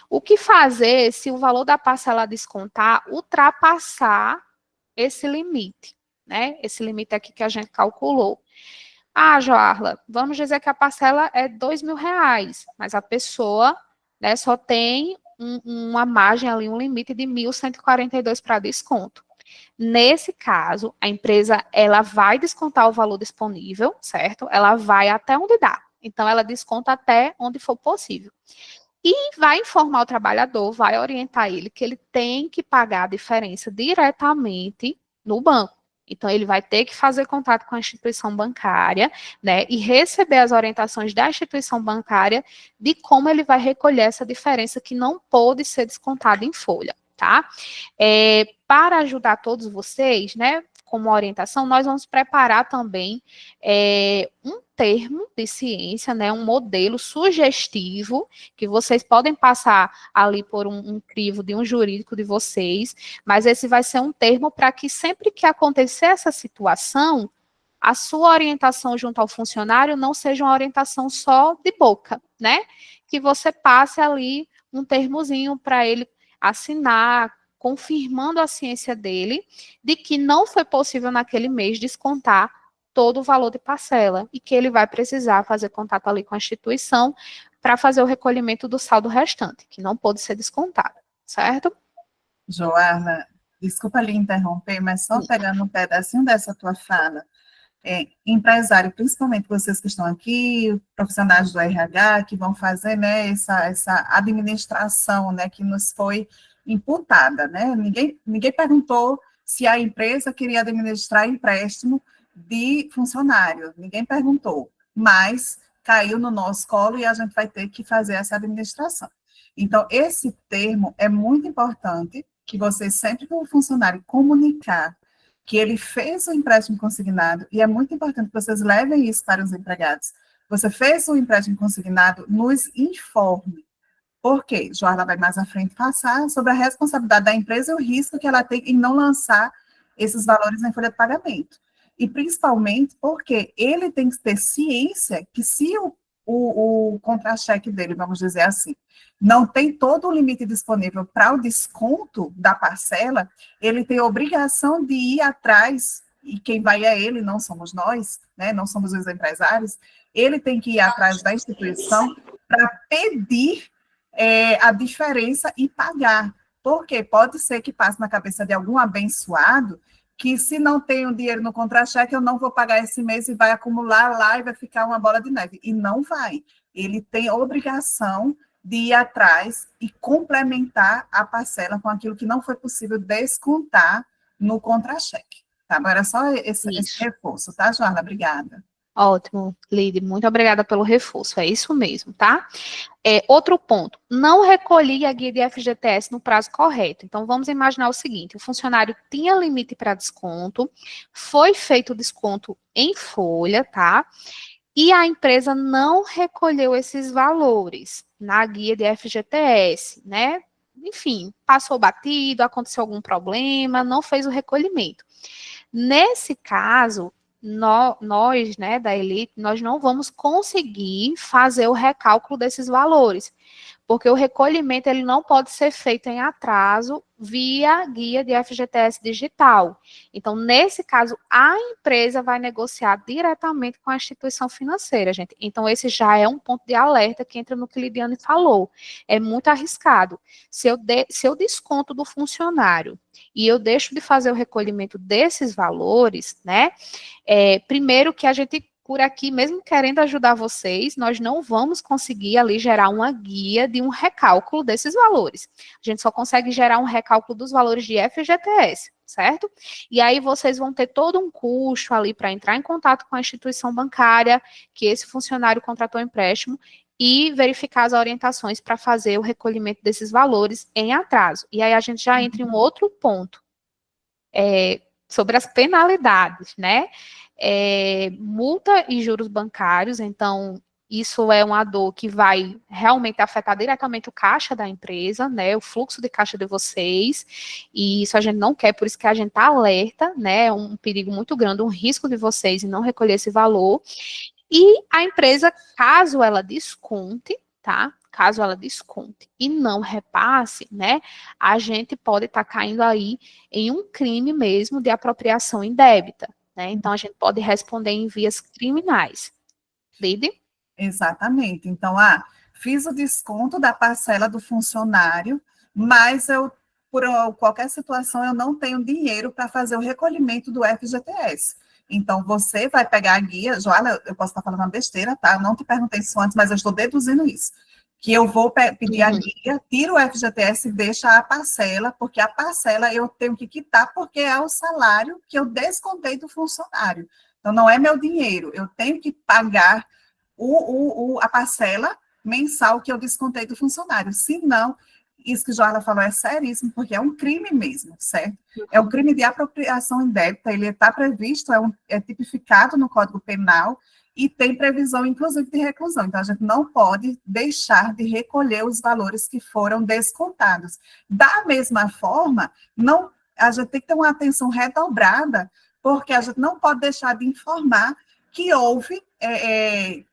O que fazer se o valor da parcela a descontar ultrapassar esse limite, né? Esse limite aqui que a gente calculou. Ah, Joarla, vamos dizer que a parcela é R$ 2.000, mas a pessoa, né, só tem uma margem ali, um limite de 1.142 para desconto. Nesse caso, a empresa, ela vai descontar o valor disponível, certo? Ela vai até onde dá. Então, ela desconta até onde for possível. E vai informar o trabalhador, vai orientar ele que ele tem que pagar a diferença diretamente no banco. Então, ele vai ter que fazer contato com a instituição bancária, né, e receber as orientações da instituição bancária de como ele vai recolher essa diferença que não pode ser descontada em folha, tá? Para ajudar todos vocês, né, como orientação, nós vamos preparar também um termo de ciência, né, um modelo sugestivo, que vocês podem passar ali por um crivo de um jurídico de vocês, mas esse vai ser um termo para que sempre que acontecer essa situação, a sua orientação junto ao funcionário não seja uma orientação só de boca, né? Que você passe ali um termozinho para ele assinar, confirmando a ciência dele de que não foi possível naquele mês descontar todo o valor de parcela e que ele vai precisar fazer contato ali com a instituição para fazer o recolhimento do saldo restante, que não pôde ser descontado, certo? Joana, desculpa lhe interromper, mas só pegando um pedacinho dessa tua fala, empresário, principalmente vocês que estão aqui, profissionais do RH, que vão fazer, né, essa administração, né, que nos foi imputada, né, ninguém perguntou se a empresa queria administrar empréstimo de funcionário, ninguém perguntou, mas caiu no nosso colo e a gente vai ter que fazer essa administração. Então, esse termo é muito importante, que você sempre, como funcionário, comunicar que ele fez o empréstimo consignado, e é muito importante que vocês levem isso para os empregados. Você fez o empréstimo consignado, nos informe. Por quê? Joarla vai mais à frente passar sobre a responsabilidade da empresa e o risco que ela tem em não lançar esses valores em folha de pagamento. E principalmente porque ele tem que ter ciência que se o contra-cheque dele, vamos dizer assim, não tem todo o limite disponível para o desconto da parcela, ele tem a obrigação de ir atrás, e quem vai é ele, não somos nós, né, não somos os empresários, ele tem que ir atrás da instituição para pedir a diferença e pagar, porque pode ser que passe na cabeça de algum abençoado que se não tenho dinheiro no contra-cheque, eu não vou pagar esse mês e vai acumular lá e vai ficar uma bola de neve. E não vai. Ele tem a obrigação de ir atrás e complementar a parcela com aquilo que não foi possível descontar no contra-cheque. Tá? Agora, só esse reforço, tá, Joana? Obrigada. Ótimo, Lide, muito obrigada pelo reforço, é isso mesmo, tá? Outro ponto, não recolhi a guia de FGTS no prazo correto. Então, vamos imaginar o seguinte, o funcionário tinha limite para desconto, foi feito o desconto em folha, tá? E a empresa não recolheu esses valores na guia de FGTS, né? Enfim, passou batido, aconteceu algum problema, não fez o recolhimento. Nesse caso, nós, né, da Elite, nós não vamos conseguir fazer o recálculo desses valores, porque o recolhimento ele não pode ser feito em atraso via guia de FGTS digital. Então, nesse caso, a empresa vai negociar diretamente com a instituição financeira, gente. Então, esse já é um ponto de alerta que entra no que Lidiane falou. É muito arriscado. Se eu desconto do funcionário e eu deixo de fazer o recolhimento desses valores, né? Primeiro que a gente, por aqui, mesmo querendo ajudar vocês, nós não vamos conseguir ali gerar uma guia de um recálculo desses valores. A gente só consegue gerar um recálculo dos valores de FGTS, certo? E aí vocês vão ter todo um custo ali para entrar em contato com a instituição bancária que esse funcionário contratou empréstimo e verificar as orientações para fazer o recolhimento desses valores em atraso. E aí a gente já entra em um outro ponto, sobre as penalidades, né? Multa e juros bancários, então isso é uma dor que vai realmente afetar diretamente o caixa da empresa, né, o fluxo de caixa de vocês, e isso a gente não quer, por isso que a gente está alerta, né, é um perigo muito grande, um risco de vocês em não recolher esse valor, e a empresa, caso ela desconte, tá, caso ela desconte e não repasse, né, a gente pode estar caindo aí em um crime mesmo de apropriação indébita, né, então a gente pode responder em vias criminais. Lide? Exatamente. Então, fiz o desconto da parcela do funcionário, mas eu, por qualquer situação, eu não tenho dinheiro para fazer o recolhimento do FGTS. Então, você vai pegar a guia, Joana, eu posso estar falando uma besteira, tá? Eu não te perguntei isso antes, mas eu estou deduzindo isso. Que eu vou pedir a guia, tiro o FGTS e deixa a parcela, porque a parcela eu tenho que quitar, porque é o salário que eu descontei do funcionário. Então, não é meu dinheiro, eu tenho que pagar a parcela mensal que eu descontei do funcionário. Se não, isso que Joana falou é seríssimo, porque é um crime mesmo, certo? É um crime de apropriação indébita, ele está previsto, é tipificado no Código Penal e tem previsão, inclusive, de reclusão. Então, a gente não pode deixar de recolher os valores que foram descontados. Da mesma forma, a gente tem que ter uma atenção redobrada, porque a gente não pode deixar de informar que houve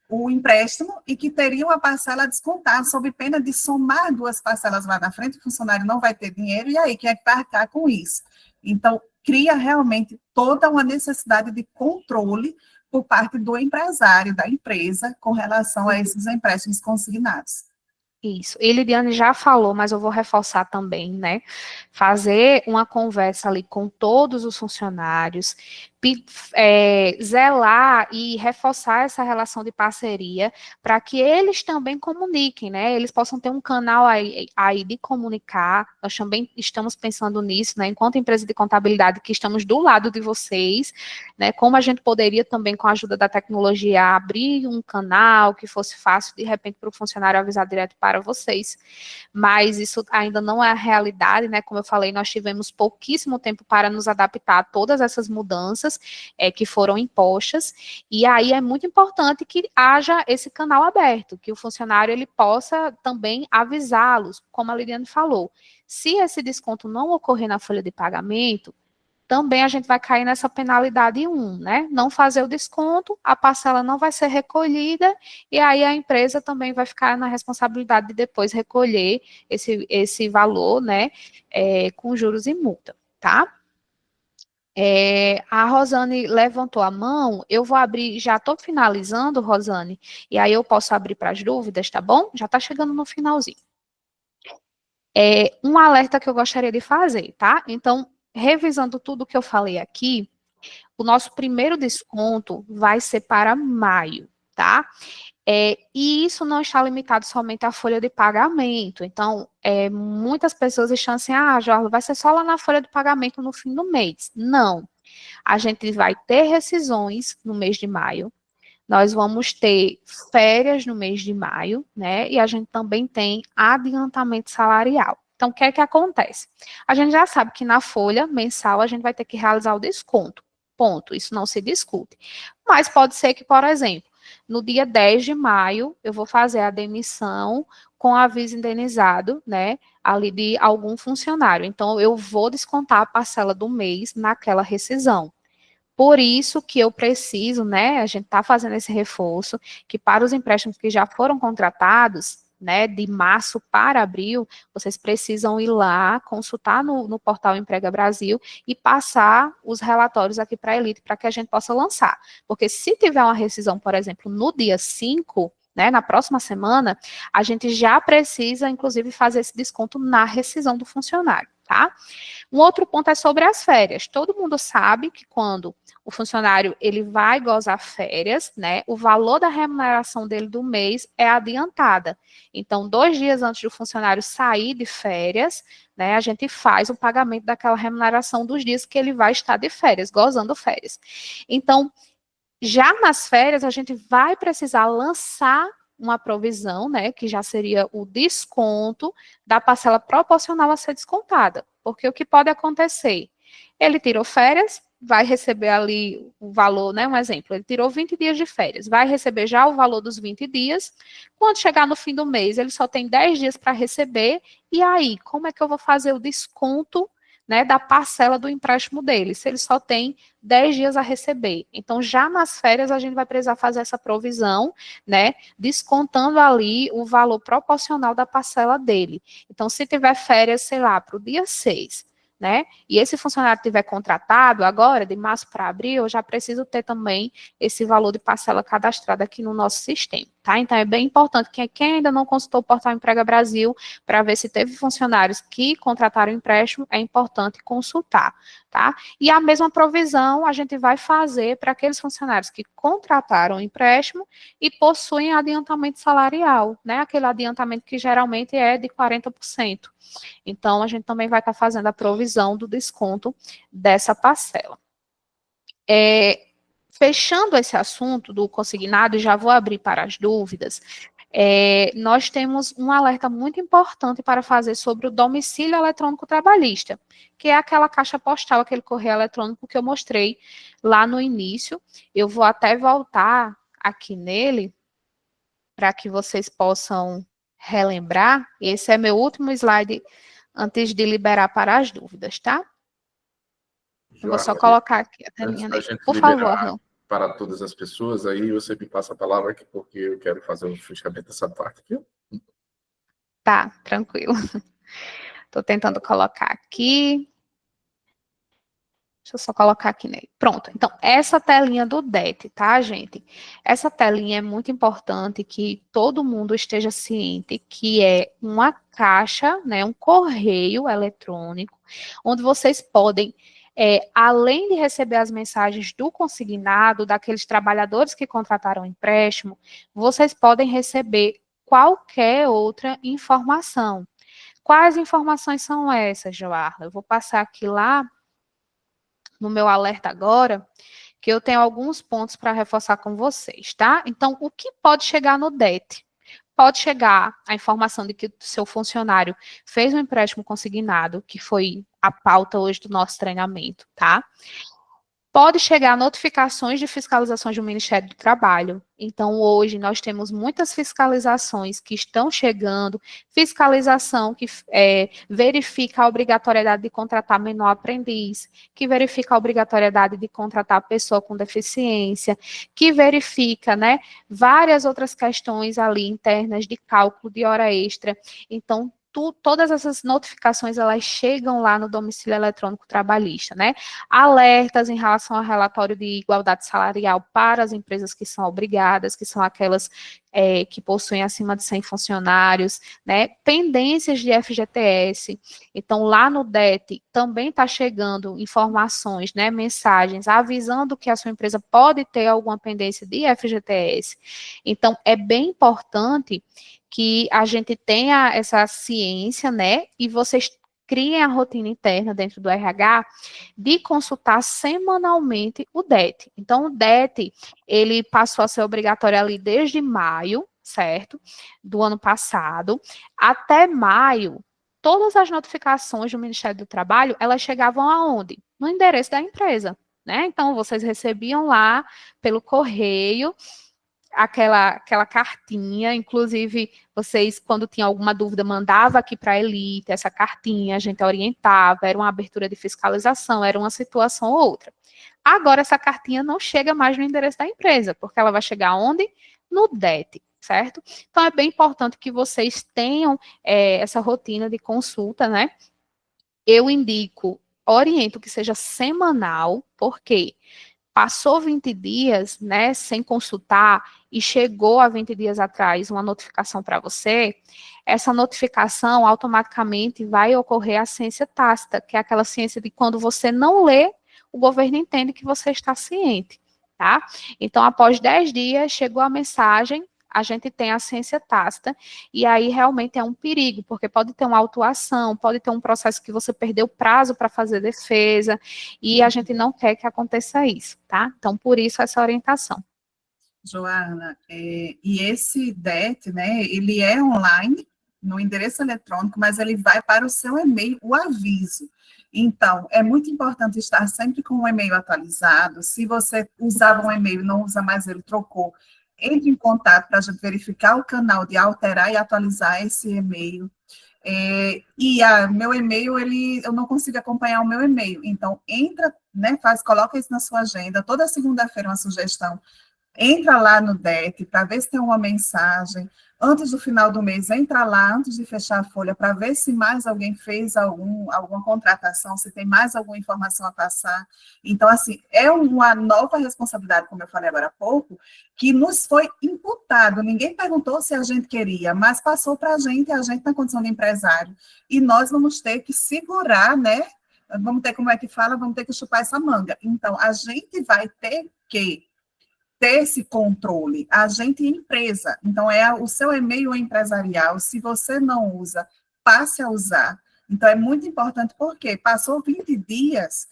o empréstimo e que teria uma parcela a descontar, sob pena de somar duas parcelas lá na frente, o funcionário não vai ter dinheiro, e aí quem é que vai arcar com isso? Então, cria realmente toda uma necessidade de controle por parte do empresário, da empresa, com relação a esses empréstimos consignados. Isso. E Lidiane já falou, mas eu vou reforçar também, né? Fazer uma conversa ali com todos os funcionários, zelar e reforçar essa relação de parceria para que eles também comuniquem, né? Eles possam ter um canal aí de comunicar. Nós também estamos pensando nisso, né? Enquanto empresa de contabilidade, que estamos do lado de vocês, né? Como a gente poderia também, com a ajuda da tecnologia, abrir um canal que fosse fácil, de repente, para o funcionário avisar direto para vocês. Mas isso ainda não é a realidade, né? Como eu falei, nós tivemos pouquíssimo tempo para nos adaptar a todas essas mudanças que foram impostas, e aí é muito importante que haja esse canal aberto, que o funcionário ele possa também avisá-los, como a Liliane falou. Se esse desconto não ocorrer na folha de pagamento, também a gente vai cair nessa penalidade 1, né? Não fazer o desconto, a parcela não vai ser recolhida, e aí a empresa também vai ficar na responsabilidade de depois recolher esse valor, né, com juros e multa, tá? A Rosane levantou a mão, eu vou abrir, já estou finalizando, Rosane, e aí eu posso abrir para as dúvidas, tá bom? Já está chegando no finalzinho. Um alerta que eu gostaria de fazer, tá? Então, revisando tudo que eu falei aqui, o nosso primeiro desconto vai ser para maio, tá? E isso não está limitado somente à folha de pagamento. Então, muitas pessoas estão assim, Jorge, vai ser só lá na folha de pagamento no fim do mês. Não. A gente vai ter rescisões no mês de maio. Nós vamos ter férias no mês de maio, né? E a gente também tem adiantamento salarial. Então, o que é que acontece? A gente já sabe que na folha mensal a gente vai ter que realizar o desconto. Ponto. Isso não se discute. Mas pode ser que, por exemplo, no dia 10 de maio, eu vou fazer a demissão com aviso indenizado, né, ali de algum funcionário. Então, eu vou descontar a parcela do mês naquela rescisão. Por isso que eu preciso, né, a gente está fazendo esse reforço, que para os empréstimos que já foram contratados, né, de março para abril, vocês precisam ir lá, consultar no portal Emprega Brasil e passar os relatórios aqui para a Elite, para que a gente possa lançar. Porque se tiver uma rescisão, por exemplo, no dia 5, né, na próxima semana, a gente já precisa, inclusive, fazer esse desconto na rescisão do funcionário, tá? Um outro ponto é sobre as férias. Todo mundo sabe que quando o funcionário ele vai gozar férias, né, o valor da remuneração dele do mês é adiantada. Então, 2 dias antes do funcionário sair de férias, né, a gente faz o pagamento daquela remuneração dos dias que ele vai estar de férias, gozando férias. Então, já nas férias, a gente vai precisar lançar uma provisão, né, que já seria o desconto da parcela proporcional a ser descontada. Porque o que pode acontecer? Ele tirou férias, vai receber ali o valor, né, um exemplo, ele tirou 20 dias de férias, vai receber já o valor dos 20 dias, quando chegar no fim do mês, ele só tem 10 dias para receber, e aí, como é que eu vou fazer o desconto, né, da parcela do empréstimo dele, se ele só tem 10 dias a receber? Então, já nas férias, a gente vai precisar fazer essa provisão, né, descontando ali o valor proporcional da parcela dele. Então, se tiver férias, sei lá, para o dia 6, né, e esse funcionário tiver contratado agora, de março para abril, eu já preciso ter também esse valor de parcela cadastrado aqui no nosso sistema, tá? Então, é bem importante que quem ainda não consultou o portal Emprega Brasil para ver se teve funcionários que contrataram empréstimo, é importante consultar, tá? E a mesma provisão a gente vai fazer para aqueles funcionários que contrataram empréstimo e possuem adiantamento salarial, né? Aquele adiantamento que geralmente é de 40%. Então, a gente também vai estar fazendo a provisão do desconto dessa parcela. Fechando esse assunto do consignado, já vou abrir para as dúvidas, nós temos um alerta muito importante para fazer sobre o domicílio eletrônico trabalhista, que é aquela caixa postal, aquele correio eletrônico que eu mostrei lá no início. Eu vou até voltar aqui nele, para que vocês possam relembrar. Esse é meu último slide antes de liberar para as dúvidas, tá? Eu vou só colocar aqui a telinha dele. Por favor, Arlão. Para todas as pessoas, aí você me passa a palavra aqui, porque eu quero fazer um fechamento dessa parte, viu? Tá, tranquilo. Estou tentando colocar aqui. Deixa eu só colocar aqui nele. Pronto. Então, essa telinha do DET, tá, gente? Essa telinha é muito importante que todo mundo esteja ciente que é uma caixa, né, um correio eletrônico, onde vocês podem, além de receber as mensagens do consignado, daqueles trabalhadores que contrataram empréstimo, vocês podem receber qualquer outra informação. Quais informações são essas, Joarla? Eu vou passar aqui lá no meu alerta agora, que eu tenho alguns pontos para reforçar com vocês, tá? Então, o que pode chegar no DET? Pode chegar a informação de que o seu funcionário fez um empréstimo consignado, que foi a pauta hoje do nosso treinamento, tá? pode chegar notificações de fiscalizações do Ministério do Trabalho. Então, hoje, nós temos muitas fiscalizações que estão chegando, fiscalização que verifica a obrigatoriedade de contratar menor aprendiz, que verifica a obrigatoriedade de contratar pessoa com deficiência, que verifica, né, várias outras questões ali internas de cálculo de hora extra. Então, todas essas notificações, elas chegam lá no domicílio eletrônico trabalhista, né? Alertas em relação ao relatório de igualdade salarial para as empresas que são obrigadas, que são aquelas que possuem acima de 100 funcionários, né? Pendências de FGTS. Então, lá no DET também está chegando informações, né? Mensagens avisando que a sua empresa pode ter alguma pendência de FGTS. Então, é bem importante que a gente tenha essa ciência, né, e vocês criem a rotina interna dentro do RH de consultar semanalmente o DET. Então, o DET, ele passou a ser obrigatório ali desde maio, certo? Do ano passado. Até maio, todas as notificações do Ministério do Trabalho, elas chegavam aonde? No endereço da empresa, né? Então, vocês recebiam lá pelo correio aquela cartinha, inclusive vocês, quando tinham alguma dúvida, mandava aqui para a Elite essa cartinha, a gente orientava, era uma abertura de fiscalização, era uma situação ou outra. Agora, essa cartinha não chega mais no endereço da empresa, porque ela vai chegar onde? No DET, certo? Então, é bem importante que vocês tenham essa rotina de consulta, né? Eu oriento que seja semanal, porque passou 20 dias, né, sem consultar, e chegou a 20 dias atrás uma notificação para você, essa notificação automaticamente vai ocorrer a ciência tácita, que é aquela ciência de quando você não lê, o governo entende que você está ciente, tá? Então, após 10 dias, chegou a mensagem, a gente tem a ciência tácita, e aí realmente é um perigo, porque pode ter uma autuação, pode ter um processo que você perdeu prazo para fazer defesa, e a gente não quer que aconteça isso, tá? Então, por isso, essa orientação. Joana, e esse DET, né, ele é online, no endereço eletrônico, mas ele vai para o seu e-mail, o aviso. Então, é muito importante estar sempre com o e-mail atualizado. Se você usava um e-mail e não usa mais ele, trocou, entre em contato para a gente verificar o canal de alterar e atualizar esse e-mail. Meu e-mail, eu não consigo acompanhar o meu e-mail. Então, entra, né, coloca isso na sua agenda. Toda segunda-feira uma sugestão. Entra lá no DET para ver se tem uma mensagem. Antes do final do mês, entra lá, antes de fechar a folha, para ver se mais alguém fez alguma contratação, se tem mais alguma informação a passar. Então, assim, é uma nova responsabilidade, como eu falei agora há pouco, que nos foi imputado. Ninguém perguntou se a gente queria, mas passou para a gente na condição de empresário. E nós vamos ter que segurar, né? Vamos ter, como é que fala? Vamos ter que chupar essa manga. Então, a gente vai ter que ter esse controle, a gente é empresa, então o seu e-mail empresarial, se você não usa, passe a usar. Então é muito importante, porque passou 20 dias,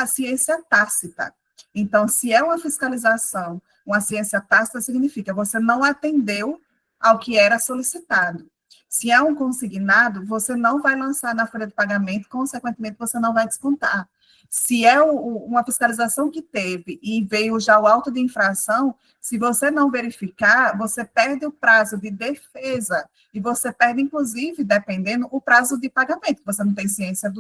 ciência tácita. Então, se é uma fiscalização, uma ciência tácita significa você não atendeu ao que era solicitado. Se é um consignado, você não vai lançar na folha de pagamento, consequentemente, você não vai descontar. Se é uma fiscalização que teve e veio já o auto de infração, se você não verificar, você perde o prazo de defesa e você perde, inclusive, dependendo, o prazo de pagamento. Você não tem ciência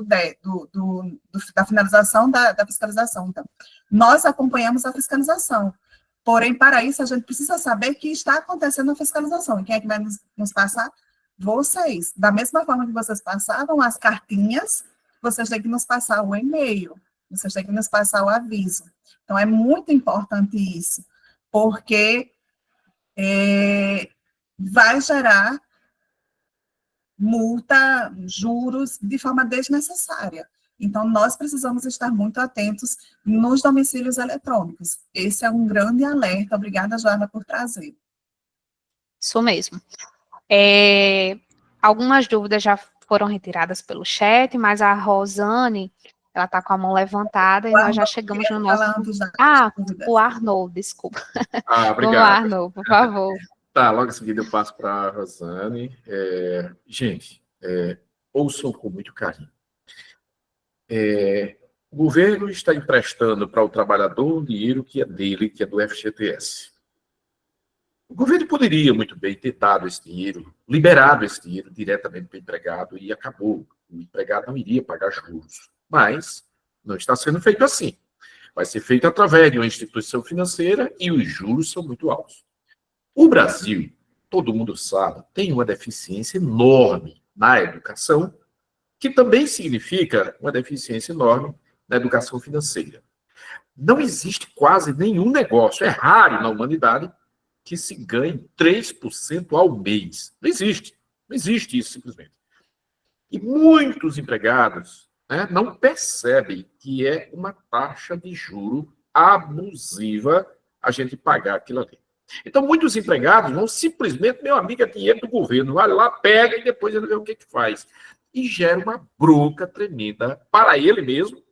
da finalização da fiscalização. Então, nós acompanhamos a fiscalização. Porém, para isso, a gente precisa saber que está acontecendo a fiscalização. E quem é que vai nos passar? Vocês. Da mesma forma que vocês passavam as cartinhas, vocês têm que nos passar o e-mail, vocês têm que nos passar o aviso. Então, é muito importante isso, porque vai gerar multa, juros, de forma desnecessária. Então, nós precisamos estar muito atentos nos domicílios eletrônicos. Esse é um grande alerta. Obrigada, Joana, por trazer. Isso mesmo. Algumas dúvidas já foram retiradas pelo chat, mas a Rosane, ela está com a mão levantada e nós já chegamos no nosso... O Arnold, desculpa. Obrigado. Vamos lá, Arnold, por favor. Tá, logo em seguida eu passo para a Rosane. Gente, ouçam com muito carinho. O governo está emprestando para o trabalhador o dinheiro que é dele, que é do FGTS. O governo poderia muito bem ter dado esse dinheiro, liberado esse dinheiro diretamente para o empregado e acabou. O empregado não iria pagar juros. Mas não está sendo feito assim. Vai ser feito através de uma instituição financeira e os juros são muito altos. O Brasil, todo mundo sabe, tem uma deficiência enorme na educação, que também significa uma deficiência enorme na educação financeira. Não existe quase nenhum negócio, é raro na humanidade, que se ganhe 3% ao mês. Não existe. Não existe isso, simplesmente. E muitos empregados, né, não percebem que é uma taxa de juro abusiva a gente pagar aquilo ali. Então, muitos empregados vão simplesmente, meu amigo, é dinheiro do governo, vai lá, pega e depois ele vê o que faz. E gera uma bronca tremenda para ele mesmo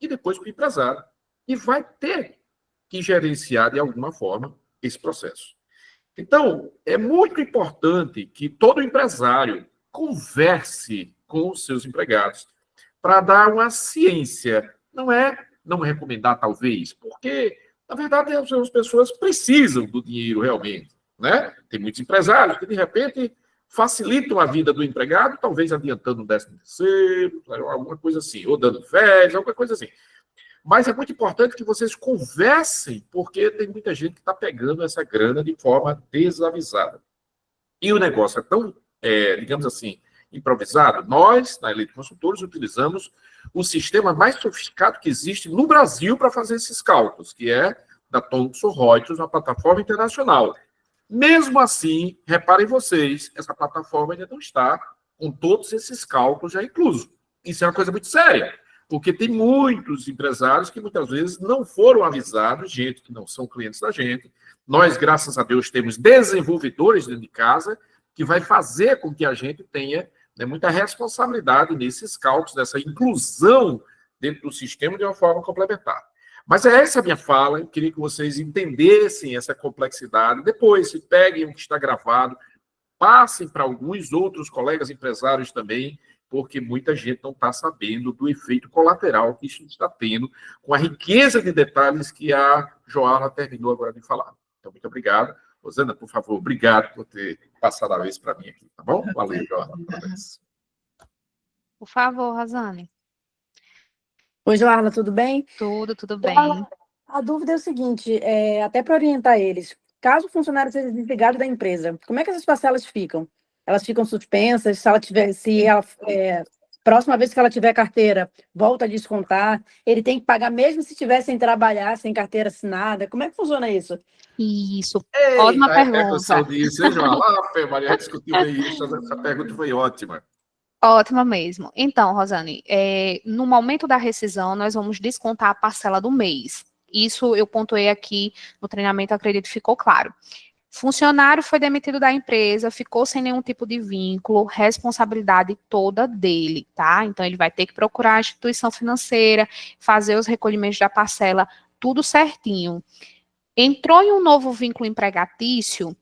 e depois para o empresário. E vai ter que gerenciar, de alguma forma, esse processo. Então, é muito importante que todo empresário converse com os seus empregados para dar uma ciência. Não é não recomendar, talvez, porque, na verdade, as pessoas precisam do dinheiro realmente. Né? Tem muitos empresários que, de repente, facilitam a vida do empregado, talvez adiantando um 13º, alguma coisa assim, ou dando férias, alguma coisa assim. Mas é muito importante que vocês conversem, porque tem muita gente que está pegando essa grana de forma desavisada. E o negócio é tão, digamos assim, improvisado. Nós, na Elite Consultores, utilizamos o sistema mais sofisticado que existe no Brasil para fazer esses cálculos, que é da Thomson Reuters, uma plataforma internacional. Mesmo assim, reparem vocês, essa plataforma ainda não está com todos esses cálculos já inclusos. Isso é uma coisa muito séria, porque tem muitos empresários que muitas vezes não foram avisados, gente que não são clientes da gente. Nós, graças a Deus, temos desenvolvedores dentro de casa que vai fazer com que a gente tenha, né, muita responsabilidade nesses cálculos, nessa inclusão dentro do sistema de uma forma complementar. Mas é essa a minha fala, eu queria que vocês entendessem essa complexidade. Depois, se peguem o que está gravado, passem para alguns outros colegas empresários também, porque muita gente não está sabendo do efeito colateral que isso está tendo, com a riqueza de detalhes que a Joala terminou agora de falar. Então, muito obrigado. Rosana, por favor, obrigado por ter passado a vez para mim aqui, tá bom? Valeu, Joala. Por favor, Rosane. Oi, Joarla, tudo bem? Tudo bem. A dúvida é o seguinte, até para orientar eles, caso o funcionário seja desligado da empresa, como é que essas parcelas ficam? Elas ficam suspensas? Próxima vez que ela tiver carteira, volta a descontar? Ele tem que pagar mesmo se estiver sem trabalhar, sem carteira assinada? Como é que funciona isso? Isso, ótima pergunta. Disso, hein, Joala? Maria discutiu bem isso, essa pergunta foi ótima. Ótima mesmo. Então, Rosane, no momento da rescisão, nós vamos descontar a parcela do mês. Isso eu pontuei aqui no treinamento, acredito que ficou claro. Funcionário foi demitido da empresa, ficou sem nenhum tipo de vínculo, responsabilidade toda dele, tá? Então, ele vai ter que procurar a instituição financeira, fazer os recolhimentos da parcela, tudo certinho. Entrou em um novo vínculo empregatício,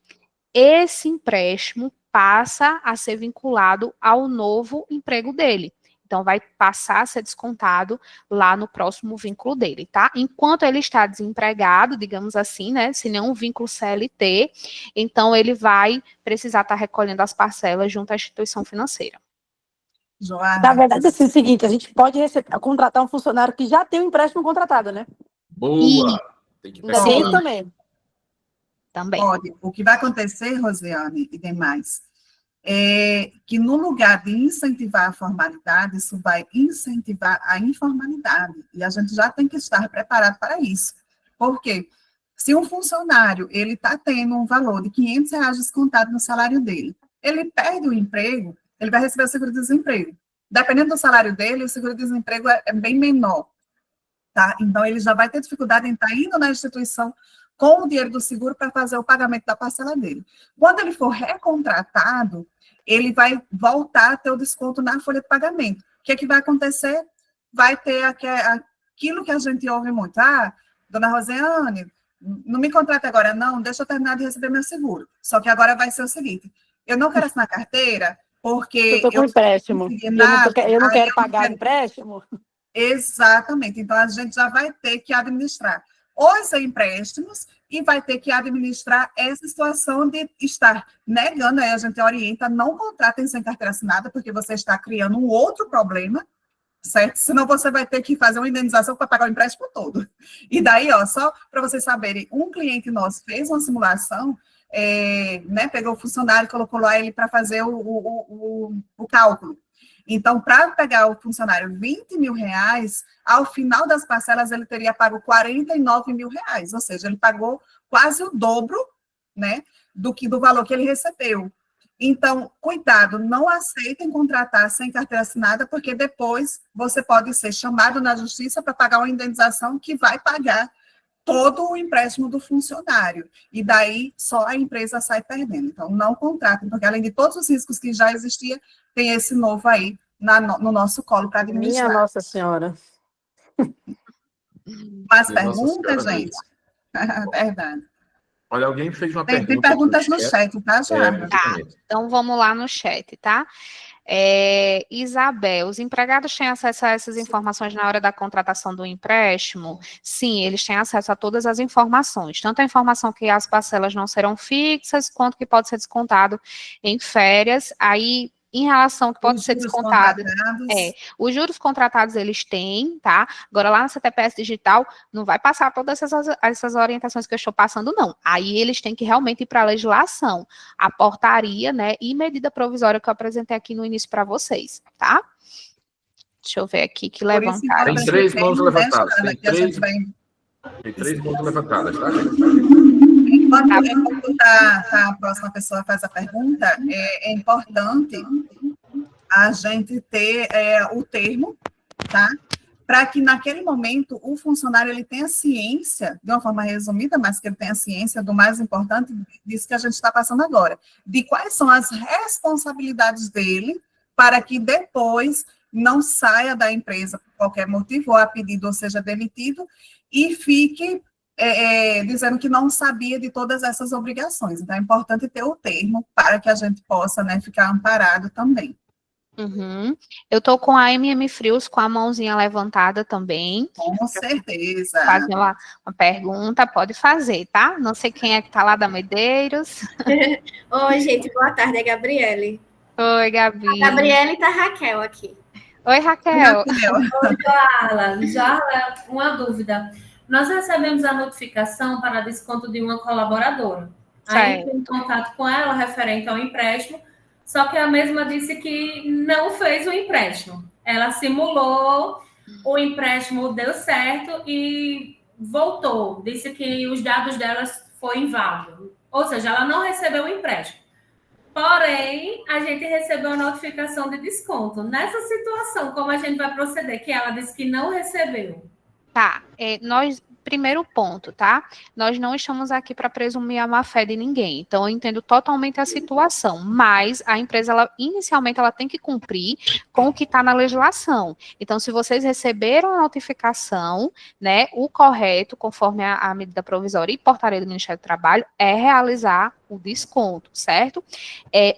esse empréstimo passa a ser vinculado ao novo emprego dele. Então, vai passar a ser descontado lá no próximo vínculo dele, tá? Enquanto ele está desempregado, digamos assim, né? Se nenhum vínculo CLT, então ele vai precisar estar recolhendo as parcelas junto à instituição financeira. Joana. Na verdade, assim, é o seguinte, a gente pode contratar um funcionário que já tem um empréstimo contratado, né? Boa! Tem que Ainda tem isso também. Também. Pode. O que vai acontecer, Rosiane e demais, é que no lugar de incentivar a formalidade, isso vai incentivar a informalidade. E a gente já tem que estar preparado para isso. Por quê? Se um funcionário ele está tendo um valor de R$500 descontado no salário dele, ele perde o emprego, ele vai receber o seguro-desemprego. Dependendo do salário dele, o seguro-desemprego é bem menor. Tá? Então, ele já vai ter dificuldade em estar indo na instituição com o dinheiro do seguro para fazer o pagamento da parcela dele. Quando ele for recontratado, ele vai voltar a ter o desconto na folha de pagamento. O que é que vai acontecer? Vai ter aquilo que a gente ouve muito. Ah, dona Rosiane, não me contrata agora não, deixa eu terminar de receber meu seguro. Só que agora vai ser o seguinte, eu não quero assinar carteira porque... Eu estou com empréstimo, eu não quero pagar o empréstimo. Exatamente. Então, a gente já vai ter que administrar os empréstimos e vai ter que administrar essa situação de estar negando, aí a gente orienta, não contratem sem carteira assinada, porque você está criando um outro problema, certo? Senão você vai ter que fazer uma indenização para pagar o empréstimo todo. E daí, ó, só para vocês saberem, um cliente nosso fez uma simulação, né, pegou o funcionário, colocou lá ele para fazer o cálculo. Então, para pegar o funcionário R$ 20.000, ao final das parcelas ele teria pago R$ 49.000, ou seja, ele pagou quase o dobro, né, do valor que ele recebeu. Então, cuidado, não aceitem contratar sem carteira assinada, porque depois você pode ser chamado na justiça para pagar uma indenização que vai pagar todo o empréstimo do funcionário. E daí só a empresa sai perdendo. Então, não contratem, porque além de todos os riscos que já existia, tem esse novo aí no nosso colo para administrar. Minha Nossa Senhora. Mais perguntas, gente? Verdade. Olha, alguém fez uma Tem pergunta. perguntas no chat, tá, Joana? Tá, então vamos lá no chat, tá? Isabel, os empregados têm acesso a essas informações na hora da contratação do empréstimo? Sim, eles têm acesso a todas as informações, tanto a informação que as parcelas não serão fixas, quanto que pode ser descontado em férias. Aí, em relação ao que pode ser descontado, os juros contratados eles têm, tá? Agora, lá na CTPS Digital, não vai passar todas essas orientações que eu estou passando, não. Aí, eles têm que realmente ir para a legislação, a portaria, né, e medida provisória que eu apresentei aqui no início para vocês, tá? Deixa eu ver aqui que levantaram. Tem 3 mãos levantadas. Tem 3 mãos levantadas, tá, gente? Enquanto a próxima pessoa faz a pergunta, é importante a gente ter o termo, tá? Para que naquele momento o funcionário ele tenha ciência, de uma forma resumida, mas que ele tenha ciência do mais importante disso que a gente está passando agora, de quais são as responsabilidades dele para que depois não saia da empresa por qualquer motivo, ou a pedido ou seja demitido, e fique dizendo que não sabia de todas essas obrigações. Então, é importante ter o termo para que a gente possa, né, ficar amparado também. Uhum. Eu estou com a MM Frios com a mãozinha levantada também. Com certeza. Fazer uma pergunta, pode fazer, tá? Não sei quem é que está lá da Medeiros. Oi, gente, boa tarde, é Gabriele. Oi, Gabi. A Gabriele tá Raquel aqui. Oi, Raquel. Oi, Joarla. Joarla, uma dúvida. Nós recebemos a notificação para desconto de uma colaboradora. Aí fui em contato com ela, referente ao empréstimo, só que a mesma disse que não fez o empréstimo. Ela simulou, o empréstimo deu certo e voltou. Disse que os dados dela foram inválidos. Ou seja, ela não recebeu o empréstimo. Porém, a gente recebeu a notificação de desconto. Nessa situação, como a gente vai proceder? Que ela disse que não recebeu. Tá, primeiro ponto, tá? Nós não estamos aqui para presumir a má-fé de ninguém, então eu entendo totalmente a situação, mas a empresa, inicialmente, ela tem que cumprir com o que está na legislação. Então, se vocês receberam a notificação, né, o correto, conforme a medida provisória e portaria do Ministério do Trabalho, é realizar o desconto, certo?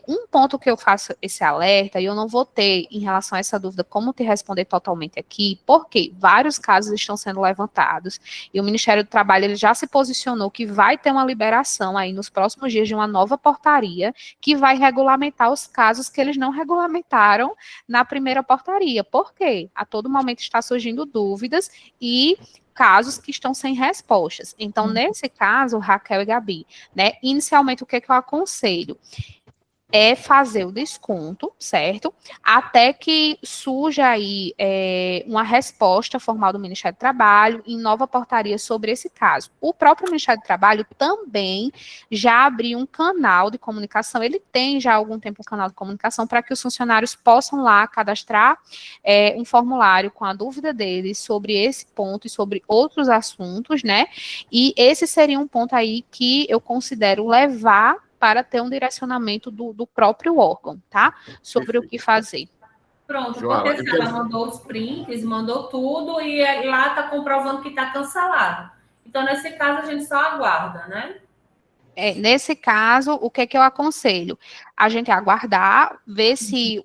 Um ponto que eu faço esse alerta, e eu não vou ter, em relação a essa dúvida, como te responder totalmente aqui, porque vários casos estão sendo levantados, e o Ministério do Trabalho ele já se posicionou que vai ter uma liberação aí nos próximos dias de uma nova portaria que vai regulamentar os casos que eles não regulamentaram na primeira portaria. Por quê? A todo momento está surgindo dúvidas e casos que estão sem respostas. Então, nesse caso, Raquel e Gabi, né, inicialmente o que eu aconselho? É fazer o desconto, certo? Até que surja aí uma resposta formal do Ministério do Trabalho em nova portaria sobre esse caso. O próprio Ministério do Trabalho também já abriu um canal de comunicação, ele tem já há algum tempo um canal de comunicação para que os funcionários possam lá cadastrar um formulário com a dúvida deles sobre esse ponto e sobre outros assuntos, né? E esse seria um ponto aí que eu considero levar para ter um direcionamento do próprio órgão, tá? Sobre o que fazer. Pronto, porque se ela mandou os prints, mandou tudo, e lá está comprovando que está cancelado. Então, nesse caso, a gente só aguarda, né? Nesse caso, o que eu aconselho? A gente aguardar, ver se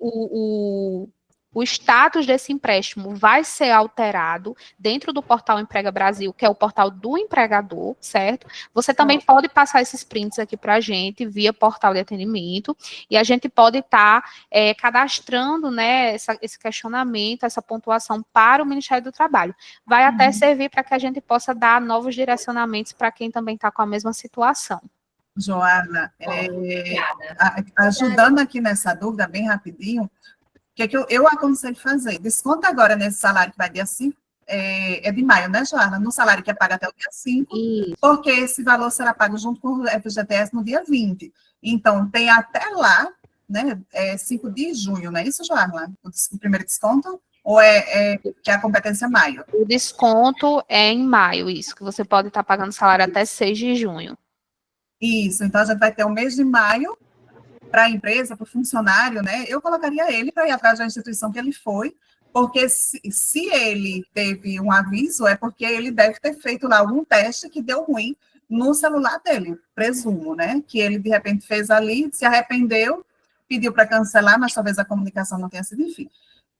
o status desse empréstimo vai ser alterado dentro do portal Emprega Brasil, que é o portal do empregador, certo? Você também pode passar esses prints aqui para a gente via portal de atendimento, e a gente pode estar cadastrando, né, esse questionamento, essa pontuação para o Ministério do Trabalho. Vai até servir para que a gente possa dar novos direcionamentos para quem também está com a mesma situação. Joana, ajudando aqui nessa dúvida, bem rapidinho, o que eu aconselho fazer? Desconta agora nesse salário que vai dia 5, é de maio, né, Joana? No salário que é pago até o dia 5, porque esse valor será pago junto com o FGTS no dia 20. Então, tem até lá, né, 5 de junho, não é isso, Joana? O primeiro desconto? Ou que é a competência maio? O desconto é em maio, isso, que você pode estar pagando salário até 6 de junho. Isso, então a gente vai ter o mês de maio para a empresa, para o funcionário, né? Eu colocaria ele para ir atrás da instituição que ele foi, porque se ele teve um aviso, é porque ele deve ter feito lá algum teste que deu ruim no celular dele, presumo, né? Que ele, de repente, fez ali, se arrependeu, pediu para cancelar, mas talvez a comunicação não tenha sido, enfim.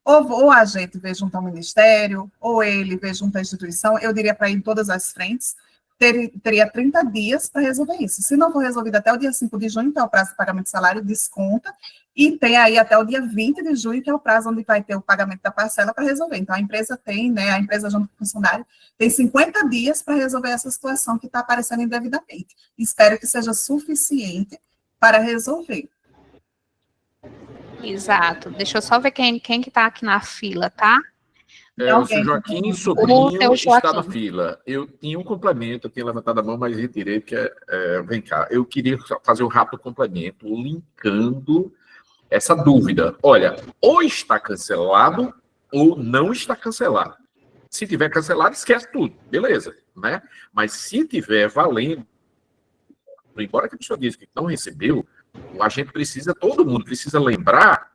Ou a gente vê junto ao Ministério, ou ele vê junto à instituição, eu diria para ir em todas as frentes, teria 30 dias para resolver isso. Se não for resolvido até o dia 5 de junho, que é o prazo de pagamento de salário, desconta, e tem aí até o dia 20 de junho, que é o prazo onde vai ter o pagamento da parcela para resolver. Então, a empresa tem, né, a empresa junto com o funcionário, tem 50 dias para resolver essa situação que está aparecendo indevidamente. Espero que seja suficiente para resolver. Exato. Deixa eu só ver quem que está aqui na fila, tá? O seu Joaquim Sobrinho está na fila. Eu tinha um complemento, eu tinha levantado a mão, mas retirei, porque vem cá. Eu queria fazer um rápido complemento, linkando essa dúvida. Olha, ou está cancelado, ou não está cancelado. Se tiver cancelado, esquece tudo, beleza, né? Mas se tiver valendo, embora que a pessoa diz que não recebeu, a gente precisa, todo mundo precisa lembrar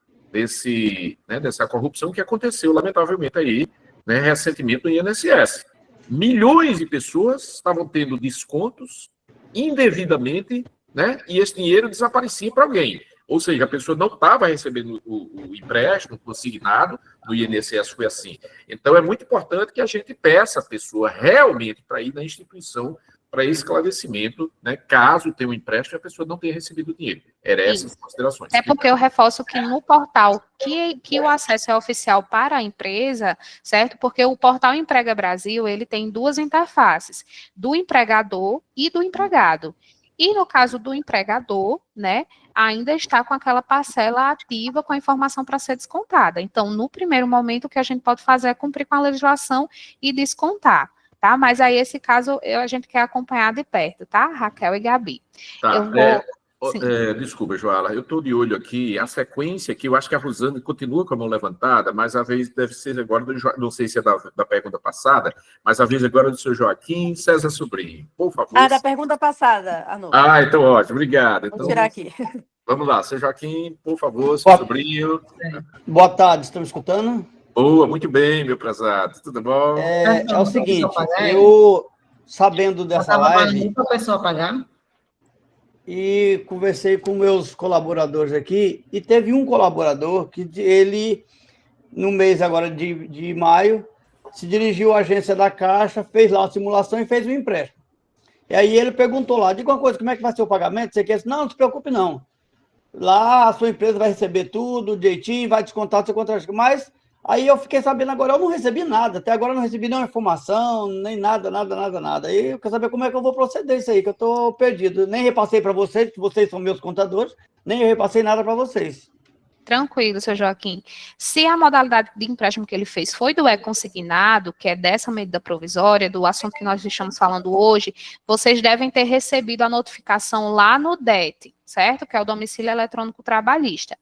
dessa corrupção que aconteceu, lamentavelmente, aí, né, recentemente no INSS. Milhões de pessoas estavam tendo descontos indevidamente, né, e esse dinheiro desaparecia para alguém. Ou seja, a pessoa não estava recebendo o empréstimo consignado, no INSS foi assim. Então, é muito importante que a gente peça a pessoa realmente para ir na instituição para esclarecimento, né, caso tenha um empréstimo e a pessoa não tenha recebido o dinheiro. Era essas considerações. É porque eu reforço que no portal que o acesso é oficial para a empresa, certo? Porque o portal Emprega Brasil, ele tem duas interfaces, do empregador e do empregado. E no caso do empregador, né, ainda está com aquela parcela ativa com a informação para ser descontada. Então, no primeiro momento, o que a gente pode fazer é cumprir com a legislação e descontar. Tá? Mas aí, esse caso, a gente quer acompanhar de perto, tá? Raquel e Gabi. Tá, desculpa, Joala, eu estou de olho aqui, a sequência aqui, eu acho que a Rosane continua com a mão levantada, mas a vez deve ser agora, não sei se é da pergunta passada, mas a vez agora é do seu Joaquim César Sobrinho, por favor. Da pergunta passada, Anu. Então ótimo, obrigado. Vamos tirar aqui. Vamos lá, seu Joaquim, por favor, seu sobrinho. Boa tarde, estão me escutando? Boa, muito bem, meu prezado, tudo bom? É o seguinte, eu, sabendo dessa live, para a pessoa pagar, e conversei com meus colaboradores aqui, e teve um colaborador que ele, no mês agora de maio, se dirigiu à agência da Caixa, fez lá a simulação e fez o empréstimo. E aí ele perguntou lá, diga uma coisa, como é que vai ser o pagamento? Você quer? Não se preocupe não. Lá a sua empresa vai receber tudo direitinho, vai descontar o seu contrato, mas... Aí eu fiquei sabendo agora, eu não recebi nada, até agora eu não recebi nenhuma informação, nem nada. Aí eu quero saber como é que eu vou proceder isso aí, que eu estou perdido. Nem repassei para vocês, que vocês são meus contadores, nem eu repassei nada para vocês. Tranquilo, seu Joaquim. Se a modalidade de empréstimo que ele fez foi do consignado, que é dessa medida provisória, do assunto que nós estamos falando hoje, vocês devem ter recebido a notificação lá no DET, certo? Que é o Domicílio Eletrônico Trabalhista.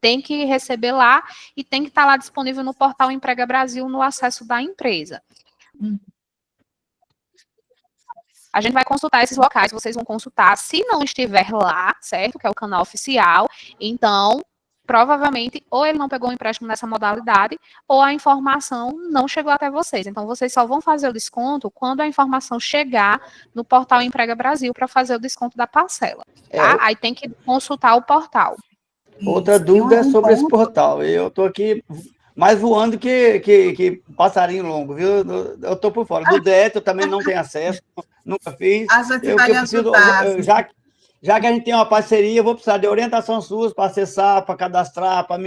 Tem que receber lá e tem que estar lá disponível no portal Emprega Brasil no acesso da empresa. A gente vai consultar esses locais, vocês vão consultar. Se não estiver lá, certo, que é o canal oficial, então, provavelmente, ou ele não pegou o empréstimo nessa modalidade, ou a informação não chegou até vocês. Então, vocês só vão fazer o desconto quando a informação chegar no portal Emprega Brasil para fazer o desconto da parcela. Tá? Aí tem que consultar o portal. Outra dúvida é sobre esse portal. Eu estou aqui mais voando que passarinho longo, viu? Eu estou por fora. Do DET eu também não tenho acesso, nunca fiz. A gente vai lhe ajudar. Já que a gente tem uma parceria, eu vou precisar de orientação suas para acessar, para cadastrar, para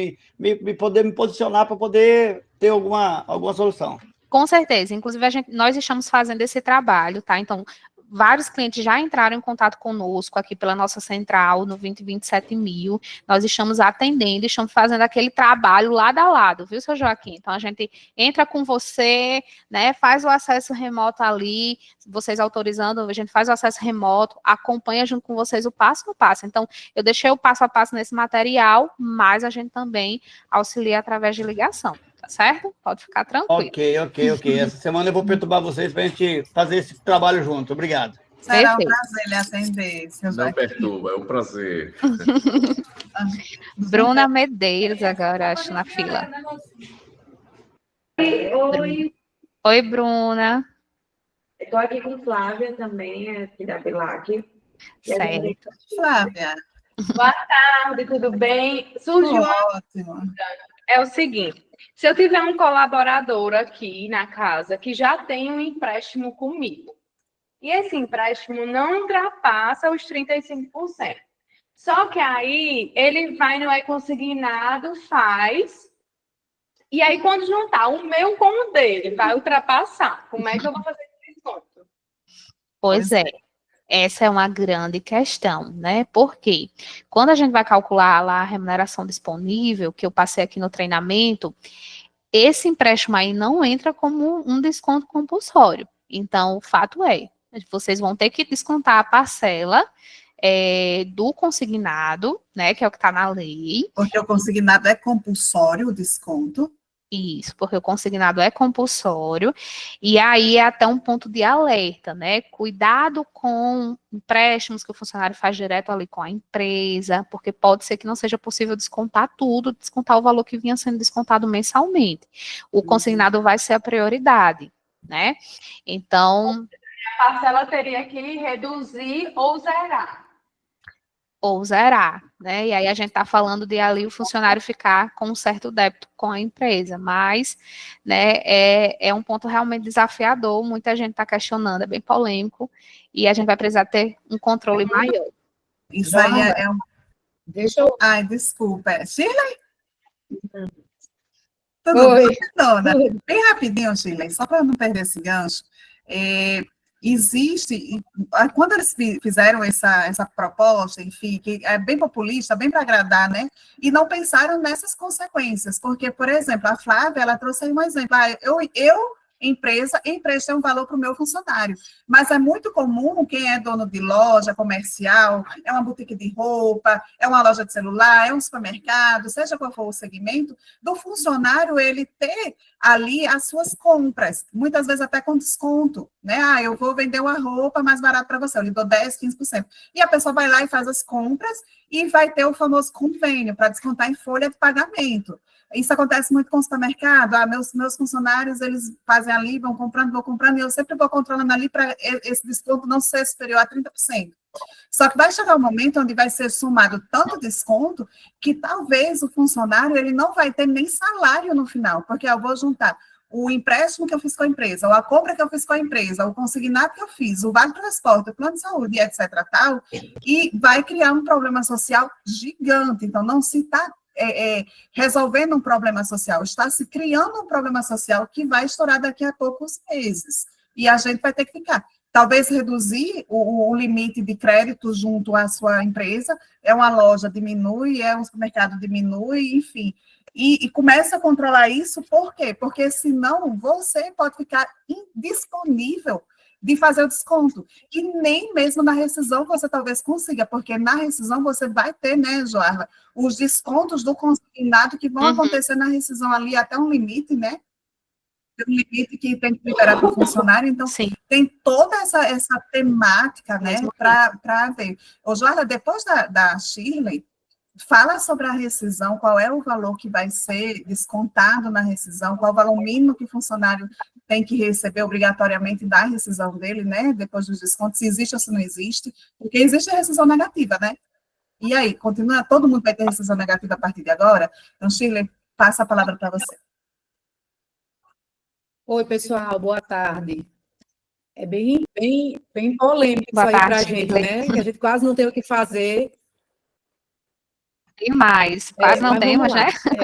poder me posicionar, para poder ter alguma solução. Com certeza. Inclusive, nós estamos fazendo esse trabalho, tá? Então, vários clientes já entraram em contato conosco aqui pela nossa central, no 2027.000. Nós estamos atendendo, estamos fazendo aquele trabalho lado a lado, viu, seu Joaquim? Então, a gente entra com você, né, faz o acesso remoto ali, vocês autorizando, a gente faz o acesso remoto, acompanha junto com vocês o passo a passo. Então, eu deixei o passo a passo nesse material, mas a gente também auxilia através de ligação. Tá certo? Pode ficar tranquilo. Ok. Essa semana eu vou perturbar vocês para a gente fazer esse trabalho junto. Obrigado. Será um prazer lhe atender, seu Não perturba, é um prazer. Bruna Medeiros agora, acho, na fila. Oi, Bruna. Estou aqui com Flávia também, aqui da Pilac. Certo. Flávia. Boa tarde, tudo bem? Surgiu ótimo. É o seguinte, se eu tiver um colaborador aqui na casa que já tem um empréstimo comigo, e esse empréstimo não ultrapassa os 35%, só que aí ele vai no consignado, faz, e aí quando juntar o meu com o dele, vai ultrapassar. Como é que eu vou fazer esse desconto? Pois é. Essa é uma grande questão, né? Porque quando a gente vai calcular lá a remuneração disponível, que eu passei aqui no treinamento, esse empréstimo aí não entra como um desconto compulsório. Então, o fato é, vocês vão ter que descontar a parcela do consignado, né? Que é o que está na lei. Porque o consignado é compulsório, o desconto. Isso, porque o consignado é compulsório, e aí é até um ponto de alerta, né? Cuidado com empréstimos que o funcionário faz direto ali com a empresa, porque pode ser que não seja possível descontar tudo, descontar o valor que vinha sendo descontado mensalmente. O consignado vai ser a prioridade, né? Então... A parcela teria que reduzir ou zerar. né? E aí a gente está falando de ali o funcionário ficar com um certo débito com a empresa, mas, né, é um ponto realmente desafiador, muita gente está questionando, é bem polêmico, e a gente vai precisar ter um controle maior. Isso aí é um... Deixa eu... Ai, desculpa. Shirley? Tudo bem, dona? Bem rapidinho, Shirley, só para não perder esse gancho. Existe, quando eles fizeram essa proposta, enfim, que é bem populista, bem para agradar, né? E não pensaram nessas consequências, porque, por exemplo, a Flávia, ela trouxe aí um exemplo. Empresa empresta um valor para o meu funcionário, mas é muito comum quem é dono de loja comercial, é uma boutique de roupa, é uma loja de celular, é um supermercado, seja qual for o segmento, do funcionário ele ter ali as suas compras, muitas vezes até com desconto, né? Eu vou vender uma roupa mais barata para você, eu lhe dou 10%, 15%. E a pessoa vai lá e faz as compras e vai ter o famoso convênio para descontar em folha de pagamento. Isso acontece muito com o supermercado. Meus funcionários, eles fazem ali, vão comprando, e eu sempre vou controlando ali para esse desconto não ser superior a 30%. Só que vai chegar um momento onde vai ser somado tanto desconto que talvez o funcionário ele não vai ter nem salário no final, porque eu vou juntar o empréstimo que eu fiz com a empresa, ou a compra que eu fiz com a empresa, o consignado que eu fiz, o vale transporte, o plano de saúde, etc. tal, e vai criar um problema social gigante. Então, não se está resolvendo um problema social, está se criando um problema social que vai estourar daqui a poucos meses. E a gente vai ter que ficar. Talvez reduzir o limite de crédito junto à sua empresa, uma loja diminui, um supermercado diminui, enfim. E começa a controlar isso, por quê? Porque senão você pode ficar indisponível de fazer o desconto. E nem mesmo na rescisão você talvez consiga, porque na rescisão você vai ter, né, Joarla, os descontos do consignado que vão acontecer na rescisão ali até um limite, né? Um limite que tem que liberar para o funcionário. Então, sim, tem toda essa temática, né, para ver. Ô, Joarla, depois da Shirley, fala sobre a rescisão, qual é o valor que vai ser descontado na rescisão, qual é o valor mínimo que o funcionário tem que receber obrigatoriamente da rescisão dele, né, depois dos descontos, se existe ou se não existe, porque existe a rescisão negativa, né? E aí, continua, todo mundo vai ter rescisão negativa a partir de agora? Então, Shirley, passa a palavra para você. Oi, pessoal, boa tarde. É bem polêmico isso Boa aí para a tarde, gente, Lê. né? Que a gente quase não tem o que fazer. Demais, quase não Mas vamos temos, né? lá.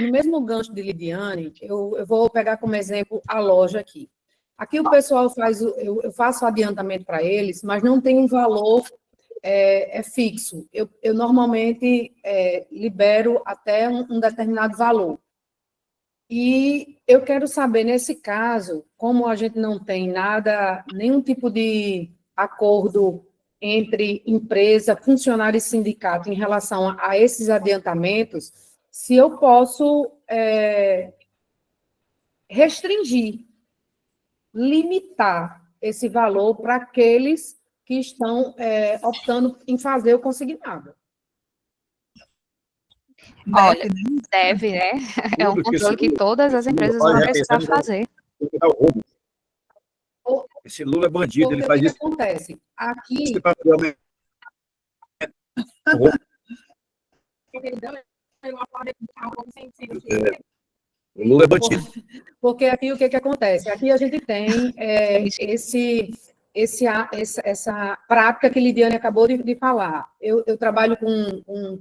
No mesmo gancho de Lidiane, eu vou pegar como exemplo a loja aqui. Aqui o pessoal eu faço adiantamento para eles, mas não tem um valor fixo. Eu normalmente libero até um determinado valor. E eu quero saber, nesse caso, como a gente não tem nada, nenhum tipo de acordo entre empresa, funcionário e sindicato em relação a esses adiantamentos, se eu posso restringir, limitar esse valor para aqueles que estão optando em fazer o consignado. Olha, deve, né? É um controle que todas as empresas vão precisar fazer. Esse Lula é bandido, ele faz isso. O que acontece? Aqui... O Lula é bandido. Porque aqui o que acontece? Aqui a gente tem essa prática que Lidiane acabou de falar. Eu trabalho com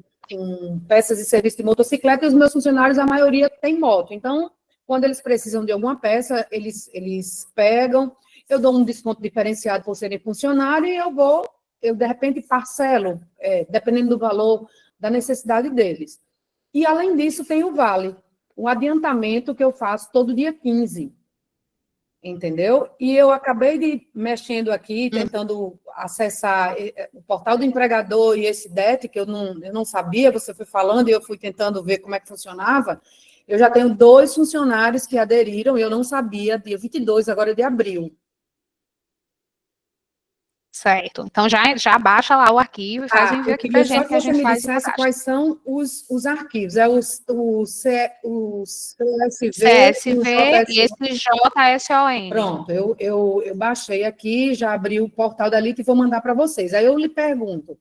peças e serviços de motocicleta e os meus funcionários, a maioria tem moto. Então, quando eles precisam de alguma peça, eles pegam, eu dou um desconto diferenciado por serem funcionários e eu de repente parcelo, dependendo do valor, da necessidade deles. E, além disso, tem o vale, o adiantamento que eu faço todo dia 15, entendeu? E eu acabei de mexendo aqui, tentando acessar o portal do empregador e esse DET, que eu não sabia, você foi falando e eu fui tentando ver como é que funcionava. Eu já tenho 2 funcionários que aderiram, eu não sabia, dia 22, agora de abril. Certo. Então, já baixa lá o arquivo e faz o envio aqui para a gente, que a gente faz. Só que você me dissesse quais são os arquivos. É o CSV e esse JSON. Pronto, eu baixei aqui, já abri o portal da Lita e vou mandar para vocês. Aí eu lhe pergunto,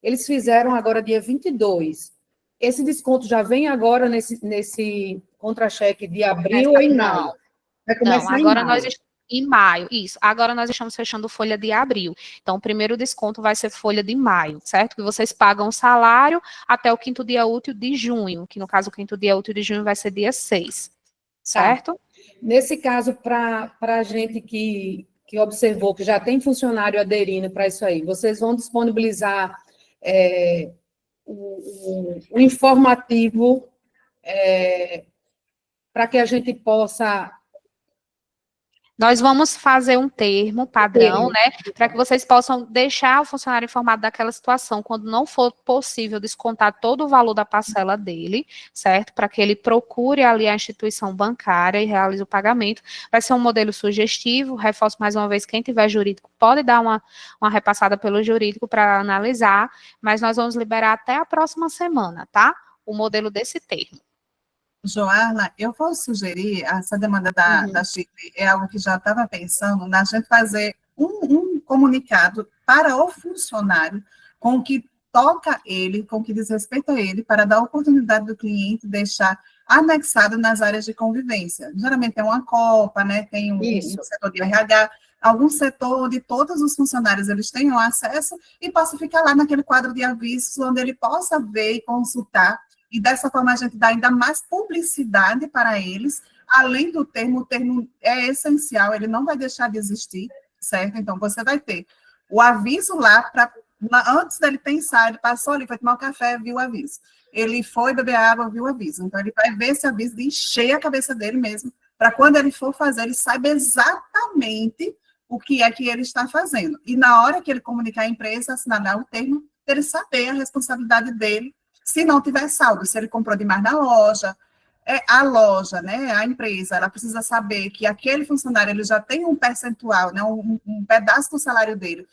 eles fizeram agora dia 22. Esse desconto já vem agora nesse contra-cheque de abril ou em maio? Vai começar agora em maio. Em maio, isso. Agora nós estamos fechando folha de abril. Então, o primeiro desconto vai ser folha de maio, certo? Que vocês pagam o salário até o 5º dia útil de junho, que no caso o 5º dia útil de junho vai ser dia 6, certo? Nesse caso, para a gente que observou que já tem funcionário aderindo para isso aí, vocês vão disponibilizar o informativo para que a gente possa... Nós vamos fazer um termo padrão, né, para que vocês possam deixar o funcionário informado daquela situação, quando não for possível descontar todo o valor da parcela dele, certo? Para que ele procure ali a instituição bancária e realize o pagamento. Vai ser um modelo sugestivo, reforço mais uma vez, quem tiver jurídico pode dar uma repassada pelo jurídico para analisar, mas nós vamos liberar até a próxima semana, tá? O modelo desse termo. Joana, eu vou sugerir, essa demanda da Chipre é algo que já estava pensando, na gente fazer um comunicado para o funcionário com o que toca ele, com o que diz respeito a ele, para dar a oportunidade do cliente deixar anexado nas áreas de convivência. Geralmente tem uma copa, né, tem um setor de RH, algum setor onde todos os funcionários eles tenham acesso e possa ficar lá naquele quadro de avisos, onde ele possa ver e consultar. E dessa forma a gente dá ainda mais publicidade para eles, além do termo, o termo é essencial, ele não vai deixar de existir, certo? Então, você vai ter o aviso lá, antes dele pensar, ele passou ali, foi tomar um café, viu o aviso. Ele foi beber água, viu o aviso. Então, ele vai ver esse aviso de encher a cabeça dele mesmo, para quando ele for fazer, ele saiba exatamente o que é que ele está fazendo. E na hora que ele comunicar à empresa, assinar o termo, ele saber a responsabilidade dele, se não tiver saldo, se ele comprou demais na loja, a loja, né, a empresa, ela precisa saber que aquele funcionário ele já tem um percentual, né, um pedaço do salário dele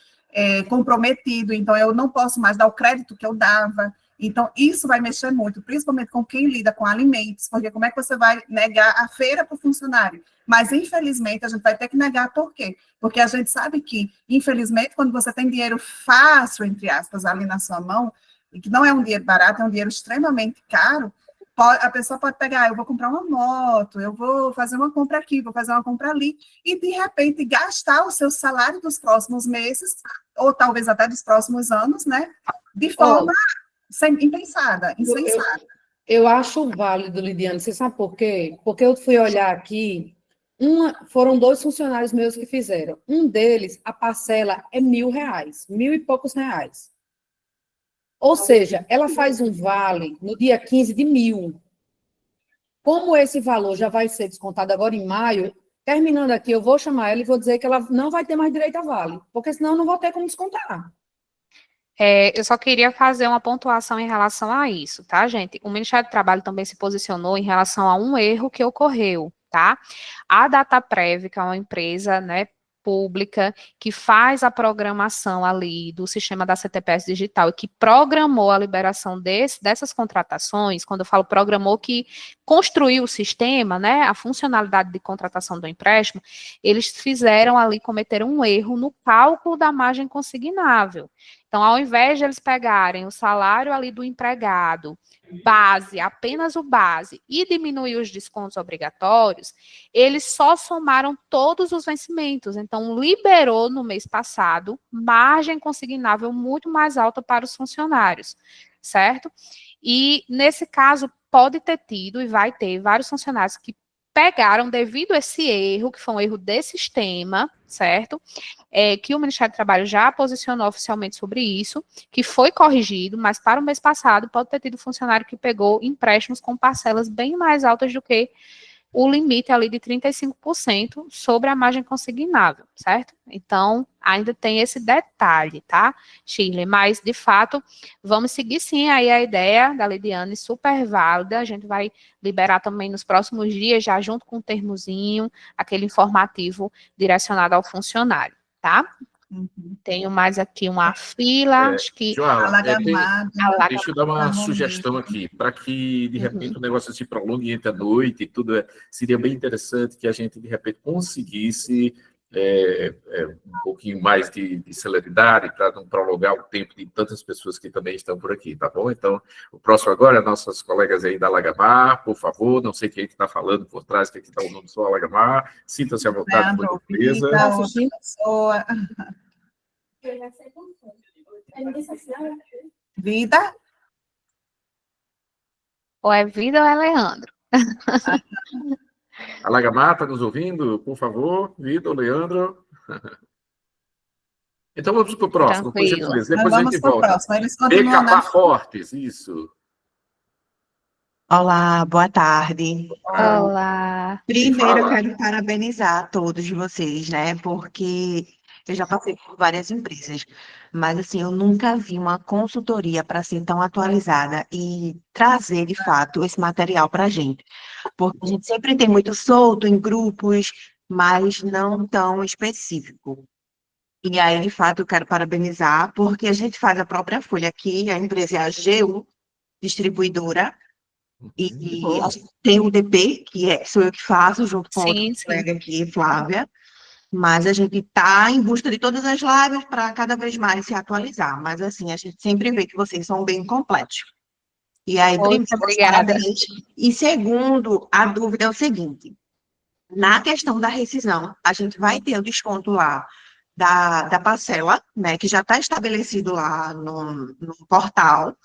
comprometido, então eu não posso mais dar o crédito que eu dava. Então, isso vai mexer muito, principalmente com quem lida com alimentos, porque como é que você vai negar a feira para o funcionário? Mas, infelizmente, a gente vai ter que negar por quê? Porque a gente sabe que, infelizmente, quando você tem dinheiro fácil, entre aspas, ali na sua mão, e que não é um dinheiro barato, é um dinheiro extremamente caro, A pessoa pode pegar, eu vou comprar uma moto, eu vou fazer uma compra aqui, vou fazer uma compra ali, e de repente gastar o seu salário dos próximos meses, ou talvez até dos próximos anos, né? De forma impensada, insensata. Eu acho válido, Lidiane, você sabe por quê? Porque eu fui olhar aqui, foram 2 funcionários meus que fizeram. Um deles, a parcela é R$1.000, 1.000 e poucos reais. Ou seja, ela faz um vale no dia 15 de 1.000. Como esse valor já vai ser descontado agora em maio, terminando aqui, eu vou chamar ela e vou dizer que ela não vai ter mais direito a vale, porque senão eu não vou ter como descontar. Eu só queria fazer uma pontuação em relação a isso, tá, gente? O Ministério do Trabalho também se posicionou em relação a um erro que ocorreu, tá? A Dataprev, que é uma empresa, né, pública, que faz a programação ali do sistema da CTPS digital e que programou a liberação dessas contratações, quando eu falo programou, que construiu o sistema, né, a funcionalidade de contratação do empréstimo, eles cometeram um erro no cálculo da margem consignável. Então, ao invés de eles pegarem o salário ali do empregado, base, apenas o base, e diminuir os descontos obrigatórios, eles só somaram todos os vencimentos. Então, liberou no mês passado margem consignável muito mais alta para os funcionários, certo? E, nesse caso, pode ter tido e vai ter vários funcionários que pegaram devido a esse erro, que foi um erro de sistema, certo? Que o Ministério do Trabalho já posicionou oficialmente sobre isso, que foi corrigido, mas para o mês passado pode ter tido funcionário que pegou empréstimos com parcelas bem mais altas do que o limite ali de 35% sobre a margem consignável, certo? Então, ainda tem esse detalhe, tá, Shirley? Mas, de fato, vamos seguir sim aí a ideia da Lidiane, super válida, a gente vai liberar também nos próximos dias, já junto com o termozinho, aquele informativo direcionado ao funcionário, tá? Tenho mais aqui uma fila, acho que... Joala, deixa eu dar uma sugestão aqui, para que, de repente, o negócio se prolongue entre a noite e tudo, seria bem interessante que a gente, de repente, conseguisse um pouquinho mais de celeridade para não prolongar o tempo de tantas pessoas que também estão por aqui, tá bom? Então, o próximo agora é nossas colegas aí da Lagamar, por favor, não sei quem que está falando por trás, quem que está o nome só Lagamar, sinta-se à vontade, por gentileza. Vida? Ou é Vida ou é Leandro? A Lagamar está nos ouvindo? Por favor, Vida ou Leandro? Então vamos para o próximo, por gentileza. Depois a gente volta. BKK Fortes, isso. Olá, boa tarde. Olá. Primeiro, eu quero parabenizar todos vocês, né? Porque eu já passei por várias empresas, mas assim, eu nunca vi uma consultoria para ser tão atualizada e trazer, de fato, esse material para a gente. Porque a gente sempre tem muito solto em grupos, mas não tão específico. E aí, de fato, eu quero parabenizar, porque a gente faz a própria folha aqui, a empresa é a GU, distribuidora, e a gente tem o DP, sou eu que faço, junto com outra colega aqui, Flávia, mas a gente está em busca de todas as lives para cada vez mais se atualizar, mas assim, a gente sempre vê que vocês são bem completos. E aí, primeiro, parabéns. E segundo, a dúvida é o seguinte, na questão da rescisão, a gente vai ter o desconto lá da parcela, né, que já está estabelecido lá no portal,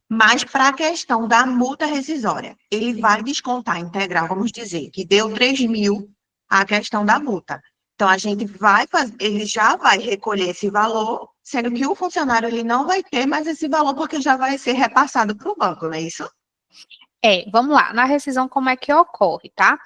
mas para a questão da multa rescisória, ele vai descontar integral, vamos dizer, que deu 3.000 a questão da multa. Então, a gente vai fazer, ele já vai recolher esse valor, sendo que o funcionário ele não vai ter mais esse valor, porque já vai ser repassado para o banco, não é isso? Vamos lá. Na rescisão, como é que ocorre, tá?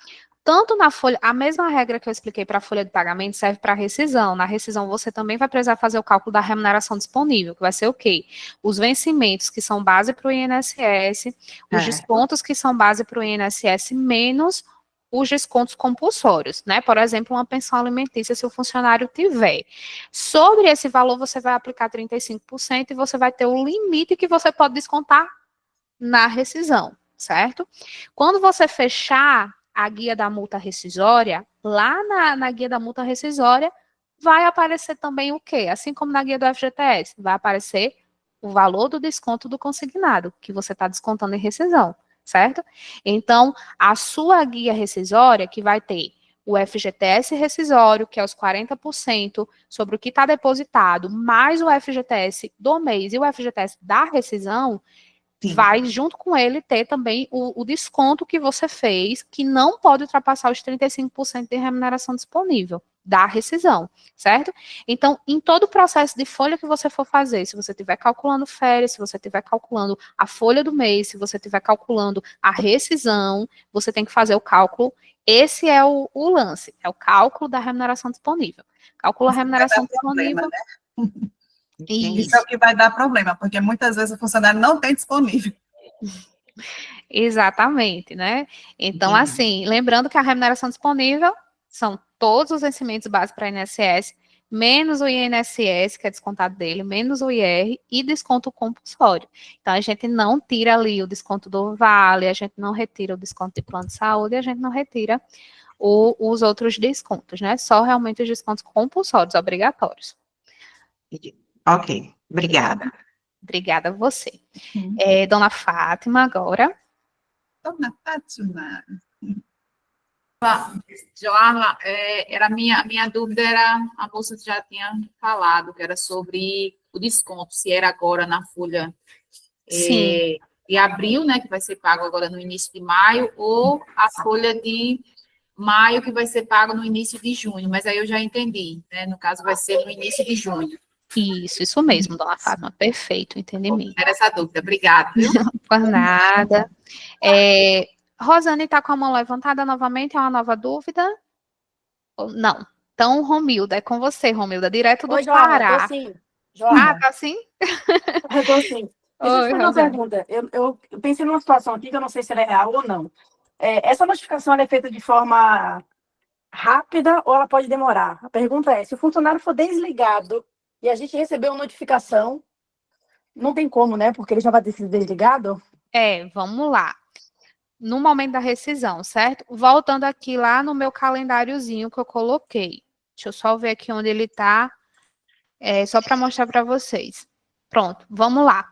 Tanto na folha, a mesma regra que eu expliquei para a folha de pagamento serve para a rescisão. Na rescisão, você também vai precisar fazer o cálculo da remuneração disponível, que vai ser o quê? Os vencimentos que são base para o INSS, os descontos que são base para o INSS, menos os descontos compulsórios, né? Por exemplo, uma pensão alimentícia, se o funcionário tiver. Sobre esse valor, você vai aplicar 35% e você vai ter o limite que você pode descontar na rescisão, certo? Quando você fechar a guia da multa rescisória, lá na guia da multa rescisória, vai aparecer também o quê? Assim como na guia do FGTS, vai aparecer o valor do desconto do consignado, que você está descontando em rescisão, certo? Então, a sua guia rescisória, que vai ter o FGTS rescisório, que é os 40% sobre o que está depositado, mais o FGTS do mês e o FGTS da rescisão, vai junto com ele ter também o desconto que você fez, que não pode ultrapassar os 35% de remuneração disponível da rescisão, certo? Então, em todo o processo de folha que você for fazer, se você estiver calculando férias, se você estiver calculando a folha do mês, se você estiver calculando a rescisão, você tem que fazer o cálculo. Esse é o lance, é o cálculo da remuneração disponível. Calcula a remuneração disponível. Né? Isso é o que vai dar problema, porque muitas vezes o funcionário não tem disponível. Exatamente, né? Então, assim, lembrando que a remuneração disponível são todos os vencimentos básicos para INSS, menos o INSS, que é descontado dele, menos o IR e desconto compulsório. Então, a gente não tira ali o desconto do vale, a gente não retira o desconto de plano de saúde, a gente não retira os outros descontos, né? Só realmente os descontos compulsórios, obrigatórios. Ok, obrigada. Obrigada a você. Dona Fátima, agora. Dona Fátima. Joarla, era minha dúvida era, a moça já tinha falado, que era sobre o desconto, se era agora na folha de abril, né, que vai ser pago agora no início de maio, ou a folha de maio, que vai ser pago no início de junho, mas aí eu já entendi, né, no caso vai ser no início de junho. Isso mesmo, Dona Fátima, perfeito, entendimento. Era essa dúvida, obrigada. Viu? Por nada. Rosane está com a mão levantada novamente, é uma nova dúvida? Não. Então, Romilda, é com você, Romilda, direto do Pará. Tô sim. Joana. Tá sim? Eu tô sim. Deixa eu te fazer uma pergunta. Eu pensei numa situação aqui que eu não sei se ela é real ou não. Essa notificação ela é feita de forma rápida ou ela pode demorar? A pergunta é, se o funcionário for desligado e a gente recebeu uma notificação, não tem como, né? Porque ele já vai ter sido desligado? Vamos lá. No momento da rescisão, certo? Voltando aqui lá no meu calendáriozinho que eu coloquei. Deixa eu só ver aqui onde ele está, só para mostrar para vocês. Pronto, vamos lá.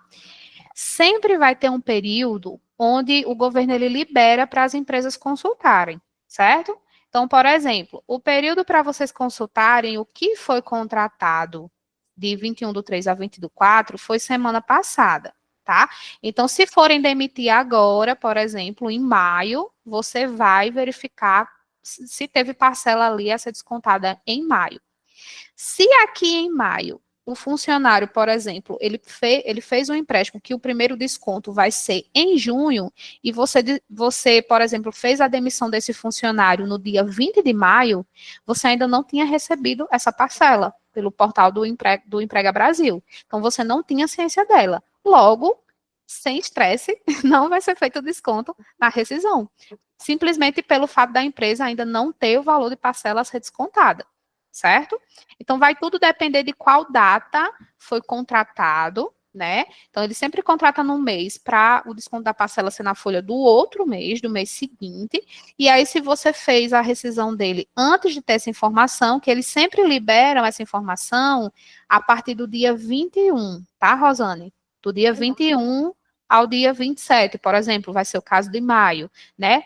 Sempre vai ter um período onde o governo ele libera para as empresas consultarem, certo? Então, por exemplo, o período para vocês consultarem o que foi contratado de 21/3 a 20/4 foi semana passada, tá? Então, se forem demitir agora, por exemplo, em maio, você vai verificar se teve parcela ali a ser descontada em maio. Se aqui em maio o funcionário, por exemplo, ele fez um empréstimo que o primeiro desconto vai ser em junho, e você, por exemplo, fez a demissão desse funcionário no dia 20 de maio, você ainda não tinha recebido essa parcela pelo portal do Emprega Brasil. Então, você não tinha ciência dela. Logo, sem estresse, não vai ser feito o desconto na rescisão. Simplesmente pelo fato da empresa ainda não ter o valor de parcela a ser descontada. Certo? Então, vai tudo depender de qual data foi contratado, né? Então, ele sempre contrata num mês para o desconto da parcela ser na folha do outro mês, do mês seguinte. E aí, se você fez a rescisão dele antes de ter essa informação, que eles sempre liberam essa informação a partir do dia 21, tá, Rosane? Do dia 21 ao dia 27, por exemplo, vai ser o caso de maio, né?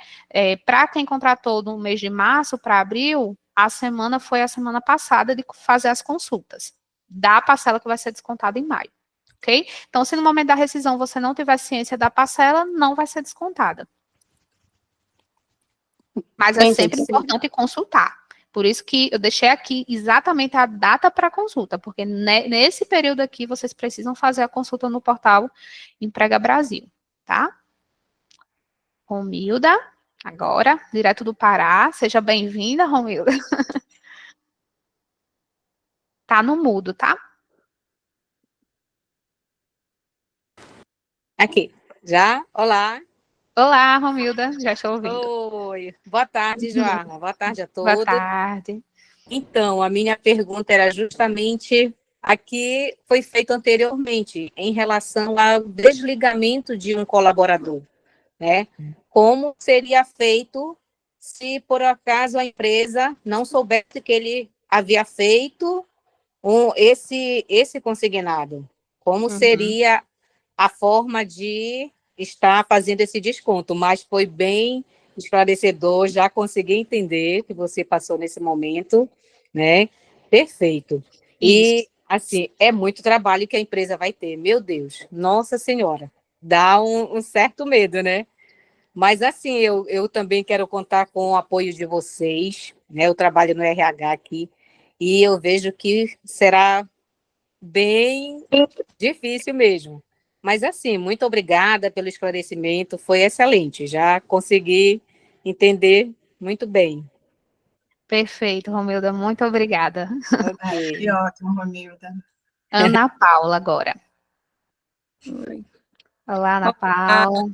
Para quem contratou no mês de março para abril, a semana foi a semana passada de fazer as consultas da parcela que vai ser descontada em maio, ok? Então, se no momento da rescisão você não tiver ciência da parcela, não vai ser descontada. Mas é sempre importante consultar. Por isso que eu deixei aqui exatamente a data para consulta, porque nesse período aqui vocês precisam fazer a consulta no portal Emprega Brasil, tá? Romilda. Agora, direto do Pará. Seja bem-vinda, Romilda. Tá no mudo, tá? Aqui. Já? Olá. Olá, Romilda. Já estou ouvindo. Oi. Boa tarde, Joana. Boa tarde a todos. Boa tarde. Então, a minha pergunta era justamente a que foi feito anteriormente, em relação ao desligamento de um colaborador, né? Como seria feito se, por acaso, a empresa não soubesse que ele havia feito esse consignado? Como seria a forma de estar fazendo esse desconto, mas foi bem esclarecedor, já consegui entender que você passou nesse momento, né? Perfeito. E, assim, é muito trabalho que a empresa vai ter, meu Deus, Nossa Senhora, dá um certo medo, né? Mas, assim, eu também quero contar com o apoio de vocês, né? Eu trabalho no RH aqui, e eu vejo que será bem difícil mesmo. Mas, assim, muito obrigada pelo esclarecimento, foi excelente, já consegui entender muito bem. Perfeito, Romilda, muito obrigada. Que ótimo, Romilda. Ana Paula, agora. Oi. Olá, Ana Paula.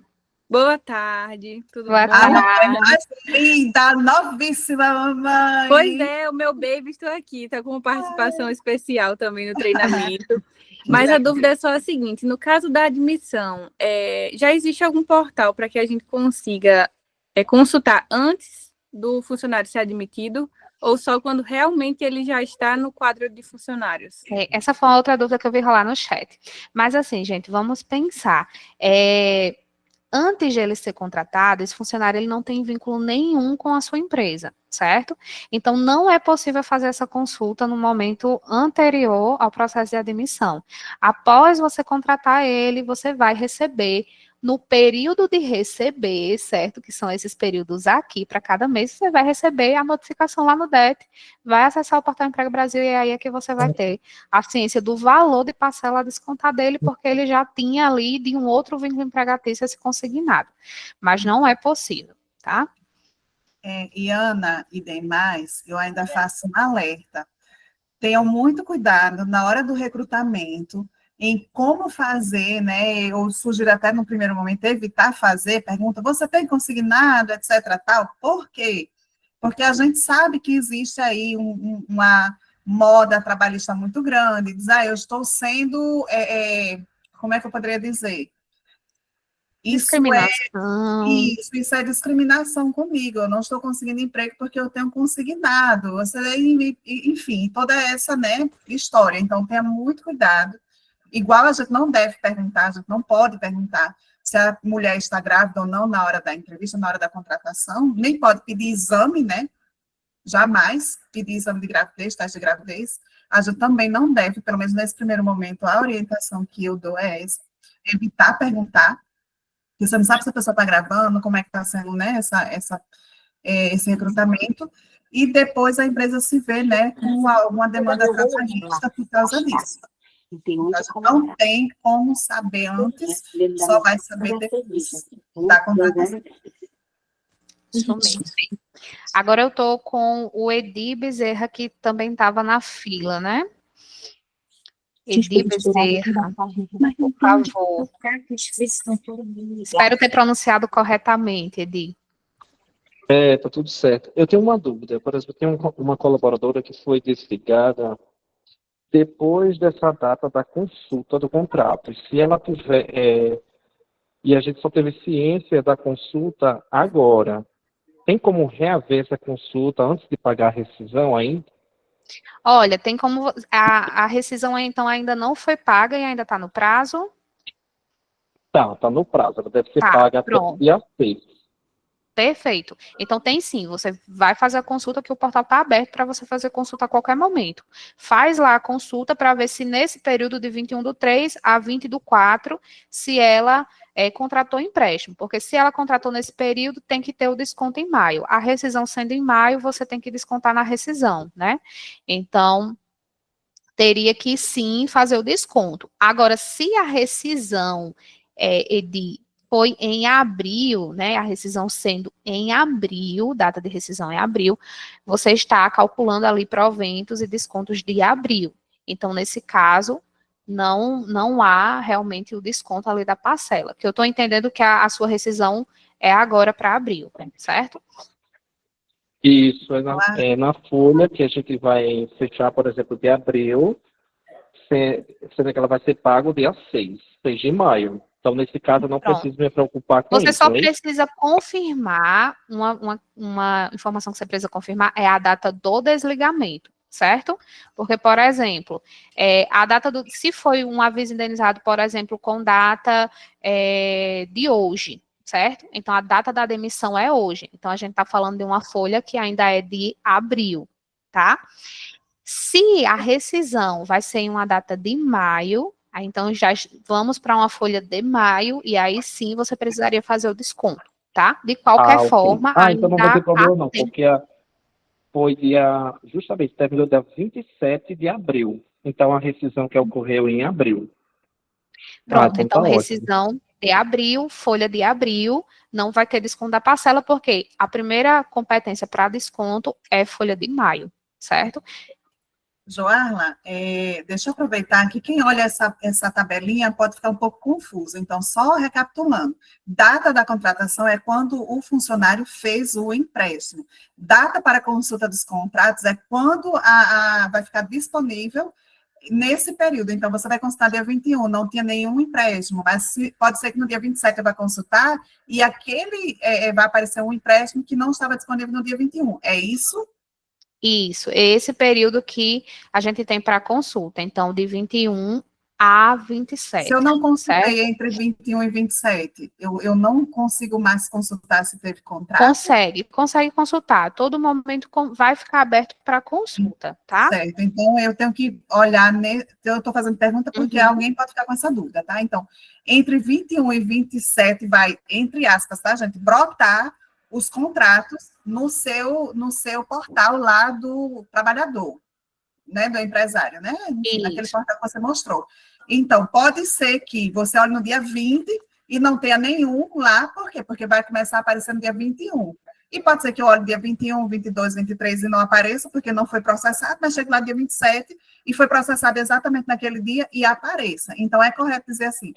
Boa tarde, tudo Boa bom? tarde. Mais linda, novíssima mamãe. Pois é, o meu baby estou aqui, está com uma participação especial também no treinamento. Mas a dúvida é só a seguinte, no caso da admissão, já existe algum portal para que a gente consiga consultar antes do funcionário ser admitido ou só quando realmente ele já está no quadro de funcionários? Essa foi uma outra dúvida que eu vi rolar no chat. Mas assim, gente, vamos pensar. Antes de ele ser contratado, esse funcionário ele não tem vínculo nenhum com a sua empresa, certo? Então, não é possível fazer essa consulta no momento anterior ao processo de admissão. Após você contratar ele, você vai receber, no período de receber, certo? Que são esses períodos aqui, para cada mês, você vai receber a notificação lá no DET, vai acessar o Portal Emprego Brasil e aí é que você vai ter a ciência do valor de parcela a descontar dele, porque ele já tinha ali de um outro vínculo empregatício esse consignado. Mas não é possível, tá? E Ana e demais, eu ainda faço um alerta. Tenham muito cuidado na hora do recrutamento, em como fazer, né? Eu sugiro até no primeiro momento evitar fazer, pergunta, você tem consignado, etc, tal. Por quê? Porque a gente sabe que existe aí uma moda trabalhista muito grande, diz, eu estou sendo, como é que eu poderia dizer? Discriminação. Isso é discriminação comigo, eu não estou conseguindo emprego porque eu tenho consignado, enfim, toda essa, né, história, então tenha muito cuidado. Igual a gente não deve perguntar, a gente não pode perguntar se a mulher está grávida ou não na hora da entrevista, na hora da contratação, nem pode pedir exame, né? Jamais pedir exame de gravidez, teste de gravidez. A gente também não deve, pelo menos nesse primeiro momento, a orientação que eu dou é essa, evitar perguntar, porque você não sabe se a pessoa está gravando, como é que está sendo, né, esse recrutamento, e depois a empresa se vê, né, com uma demanda trabalhista por causa disso. A gente não tem como saber antes, só vai saber depois da contratação. Isso mesmo. Agora eu estou com o Edi Bezerra, que também estava na fila, né? Edi Bezerra, por favor. Espero ter pronunciado corretamente, Edi. Tá tudo certo. Eu tenho uma dúvida. Por exemplo, eu tenho uma colaboradora que foi desligada depois dessa data da consulta do contrato. E se ela tiver, e a gente só teve ciência da consulta agora, tem como reaver essa consulta antes de pagar a rescisão ainda? Olha, tem como, a rescisão então ainda não foi paga e ainda está no prazo? Tá no prazo, ela deve ser paga até o dia 6. Perfeito. Então, tem sim, você vai fazer a consulta, que o portal está aberto para você fazer consulta a qualquer momento. Faz lá a consulta para ver se nesse período de 21/3 a 20/4, se ela contratou empréstimo, porque se ela contratou nesse período, tem que ter o desconto em maio. A rescisão sendo em maio, você tem que descontar na rescisão, né? Então, teria que sim fazer o desconto. Agora, se a rescisão foi em abril, né, a rescisão sendo em abril, data de rescisão em abril, você está calculando ali proventos e descontos de abril. Então, nesse caso, não há realmente o desconto ali da parcela, que eu estou entendendo que a sua rescisão é agora para abril, certo? Isso, é na folha que a gente vai fechar, por exemplo, de abril, sendo que ela vai ser paga o dia 6 de maio. Então, nesse caso, eu não preciso me preocupar com isso. Você só precisa confirmar, uma informação que você precisa confirmar é a data do desligamento, certo? Porque, por exemplo, a data se foi um aviso indenizado, por exemplo, com data de hoje, certo? Então, a data da demissão é hoje. Então, a gente está falando de uma folha que ainda é de abril, tá? Se a rescisão vai ser em uma data de maio, aí então já vamos para uma folha de maio, e aí sim você precisaria fazer o desconto, tá? De qualquer Ok. forma, Então não vai ter problema não, porque foi justamente, terminou dia 27 de abril. Então, a rescisão que ocorreu em abril. Pronto, então tá rescisão de abril, folha de abril, não vai ter desconto da parcela, porque a primeira competência para desconto é folha de maio, certo? Joarla, deixa eu aproveitar que quem olha essa tabelinha pode ficar um pouco confuso. Então, só recapitulando. Data da contratação é quando o funcionário fez o empréstimo. Data para consulta dos contratos é quando vai ficar disponível nesse período. Então, você vai consultar dia 21, não tinha nenhum empréstimo, mas pode ser que no dia 27 vai consultar e vai aparecer um empréstimo que não estava disponível no dia 21. É isso? Isso, esse período que a gente tem para consulta, então, de 21 a 27. Se eu não consultei certo? entre 21 e 27, eu não consigo mais consultar se teve contrato? Consegue consultar. Todo momento vai ficar aberto para consulta, tá? Certo, então eu tenho que olhar, eu estou fazendo pergunta porque alguém pode ficar com essa dúvida, tá? Então, entre 21 e 27 vai, entre aspas, tá, gente, brotar os contratos no seu portal lá do trabalhador, né, do empresário, né? Enfim, naquele portal que você mostrou. Então, pode ser que você olhe no dia 20 e não tenha nenhum lá, por quê? Porque vai começar a aparecer no dia 21. E pode ser que eu olhe dia 21, 22, 23 e não apareça, porque não foi processado, mas chegue lá dia 27 e foi processado exatamente naquele dia e apareça. Então, é correto dizer assim,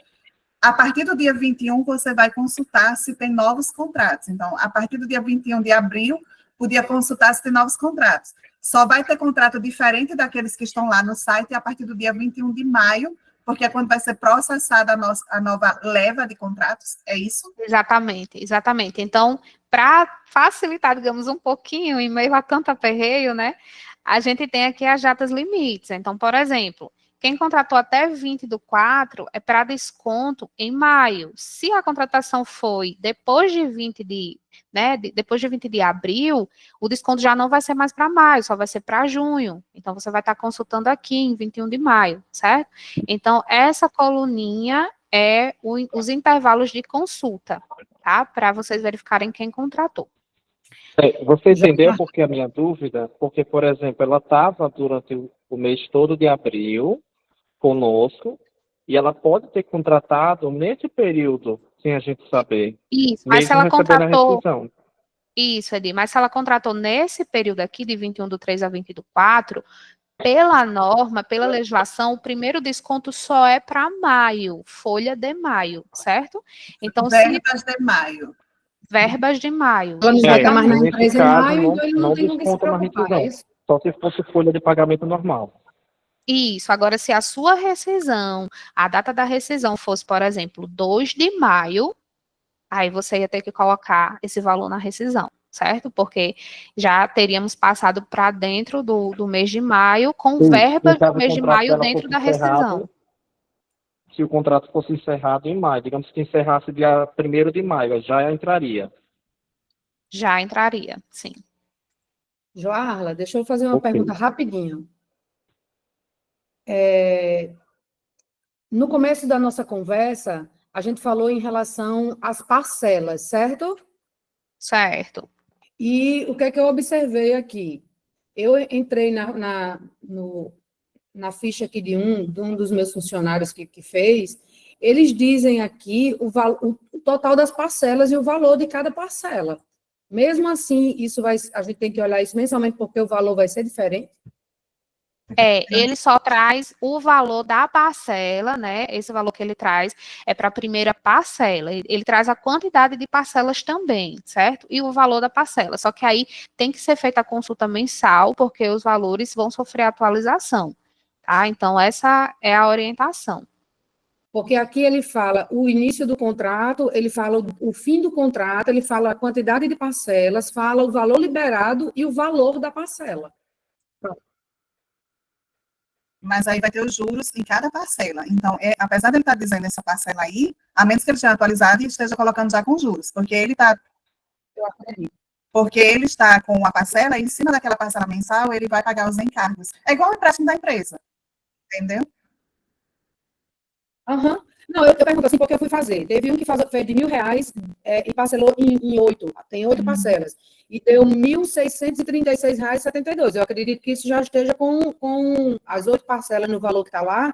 a partir do dia 21, você vai consultar se tem novos contratos. Então, a partir do dia 21 de abril, podia consultar se tem novos contratos. Só vai ter contrato diferente daqueles que estão lá no site a partir do dia 21 de maio, porque é quando vai ser processada a nova leva de contratos, é isso? Exatamente, exatamente. Então, para facilitar, digamos, um pouquinho, em meio a tanto aperreio, né, a gente tem aqui as datas limites. Então, por exemplo, quem contratou até 20/4 é para desconto em maio. Se a contratação foi depois de 20 depois de 20 de abril, o desconto já não vai ser mais para maio, só vai ser para junho. Então, você vai estar consultando aqui em 21 de maio, certo? Então, essa coluninha é os intervalos de consulta, tá? Para vocês verificarem quem contratou. Você entendeu por que a minha dúvida? Porque, por exemplo, ela estava durante o mês todo de abril conosco e ela pode ter contratado nesse período, sem a gente saber. Isso, mas se mesmo ela recebendo a contratou... rescisão. Isso, Edi, mas se ela contratou nesse período aqui, de 21/3 a 20/4, pela norma, pela legislação, o primeiro desconto só é para maio, folha de maio, certo? Então, verbas de maio. Verbas de maio. Ela não vai estar mais na Nesse empresa em caso, maio, então ele não tem com que se desconta na preocupar, rescisão. é isso? Só se fosse folha de pagamento normal. Isso, agora se a sua rescisão, a data da rescisão fosse, por exemplo, 2 de maio, aí você ia ter que colocar esse valor na rescisão, certo? Porque já teríamos passado para dentro do mês de maio, com Sim, verbas caso do mês o de contrato maio dela dentro fosse da rescisão. Se o contrato fosse encerrado em maio, digamos que encerrasse dia 1º de maio, já entraria. Já entraria, sim. Joarla, deixa eu fazer uma Ok. pergunta rapidinho. No começo da nossa conversa, a gente falou em relação às parcelas, certo? Certo. E o que é que eu observei aqui? Eu entrei na ficha aqui de um dos meus funcionários que fez, eles dizem aqui o total das parcelas e o valor de cada parcela. Mesmo assim, a gente tem que olhar isso mensalmente porque o valor vai ser diferente. Ele só traz o valor da parcela, né? Esse valor que ele traz é para a primeira parcela. Ele traz a quantidade de parcelas também, certo? E o valor da parcela. Só que aí tem que ser feita a consulta mensal, porque os valores vão sofrer atualização, tá? Então, essa é a orientação. Porque aqui ele fala o início do contrato, ele fala o fim do contrato, ele fala a quantidade de parcelas, fala o valor liberado e o valor da parcela. mas aí vai ter os juros em cada parcela. Então, apesar de ele estar dizendo essa parcela aí, a menos que ele esteja atualizado e esteja colocando já com juros, porque ele está... Porque ele está com a parcela, e em cima daquela parcela mensal, ele vai pagar os encargos. É igual o empréstimo da empresa, entendeu? Aham. Não, eu pergunto assim, porque eu fui fazer. Teve um que fez de R$ 1.000 e parcelou em 8. Tem 8 parcelas. E deu R$ 1.636,72. Eu acredito que isso já esteja com as 8 parcelas no valor que está lá,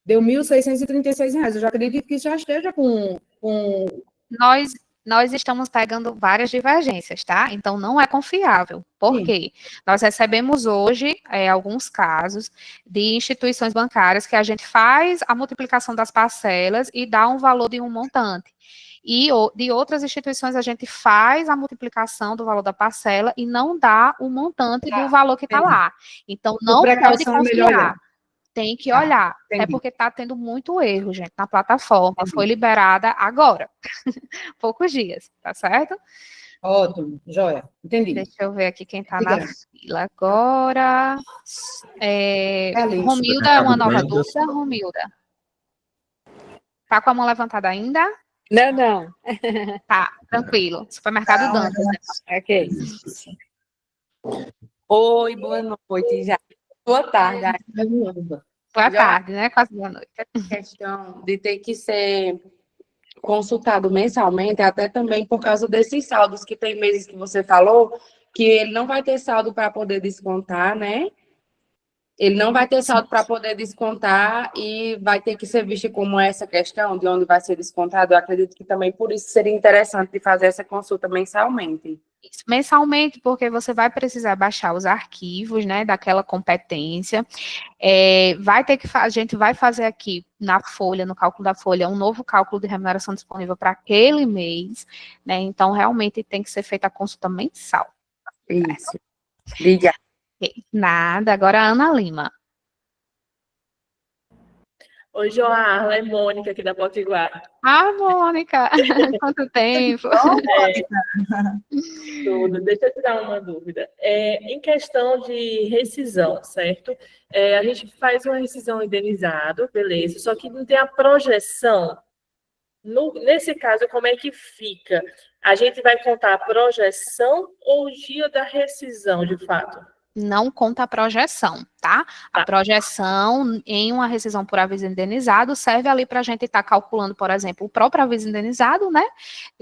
deu R$ 1.636. Eu já acredito que isso já esteja com... Nós estamos pegando várias divergências, tá? Então, não é confiável. Por quê? Nós recebemos hoje alguns casos de instituições bancárias que a gente faz a multiplicação das parcelas e dá um valor de um montante. E de outras instituições, a gente faz a multiplicação do valor da parcela e não dá o montante do valor que está lá. Então, não pode confiar. Tem que olhar, até porque está tendo muito erro, gente, na plataforma. Foi liberada agora, poucos dias, tá certo? Ótimo, joia, entendi. Deixa eu ver aqui quem está na fila agora. Romilda é uma nova dúvida, Romilda? Tá com a mão levantada ainda? Não. Tá, tranquilo. Supermercado Dantas, né? Ok. Oi, boa noite, já. Boa tarde. Boa tarde, né? Quase boa noite. A questão de ter que ser consultado mensalmente, até também por causa desses saldos, que tem meses que você falou, que ele não vai ter saldo para poder descontar, né? Ele não vai ter saldo para poder descontar e vai ter que ser visto como essa questão de onde vai ser descontado. Eu acredito que também por isso seria interessante de fazer essa consulta mensalmente. Isso, mensalmente, porque você vai precisar baixar os arquivos, né, daquela competência. A gente vai fazer aqui na folha, no cálculo da folha, um novo cálculo de remuneração disponível para aquele mês, né? Então, realmente tem que ser feita a consulta mensal. Isso. Obrigada. Nada. Agora a Ana Lima. Oi, Joarla, é Mônica aqui da Potiguar. Ah, Mônica, quanto tempo. Tudo. Deixa eu tirar uma dúvida. Em questão de rescisão, certo? A gente faz uma rescisão indenizada, beleza, só que não tem a projeção. Nesse caso, como é que fica? A gente vai contar a projeção ou o dia da rescisão, de fato? Não conta a projeção, tá? A projeção em uma rescisão por aviso indenizado serve ali para a gente estar calculando, por exemplo, o próprio aviso indenizado, né?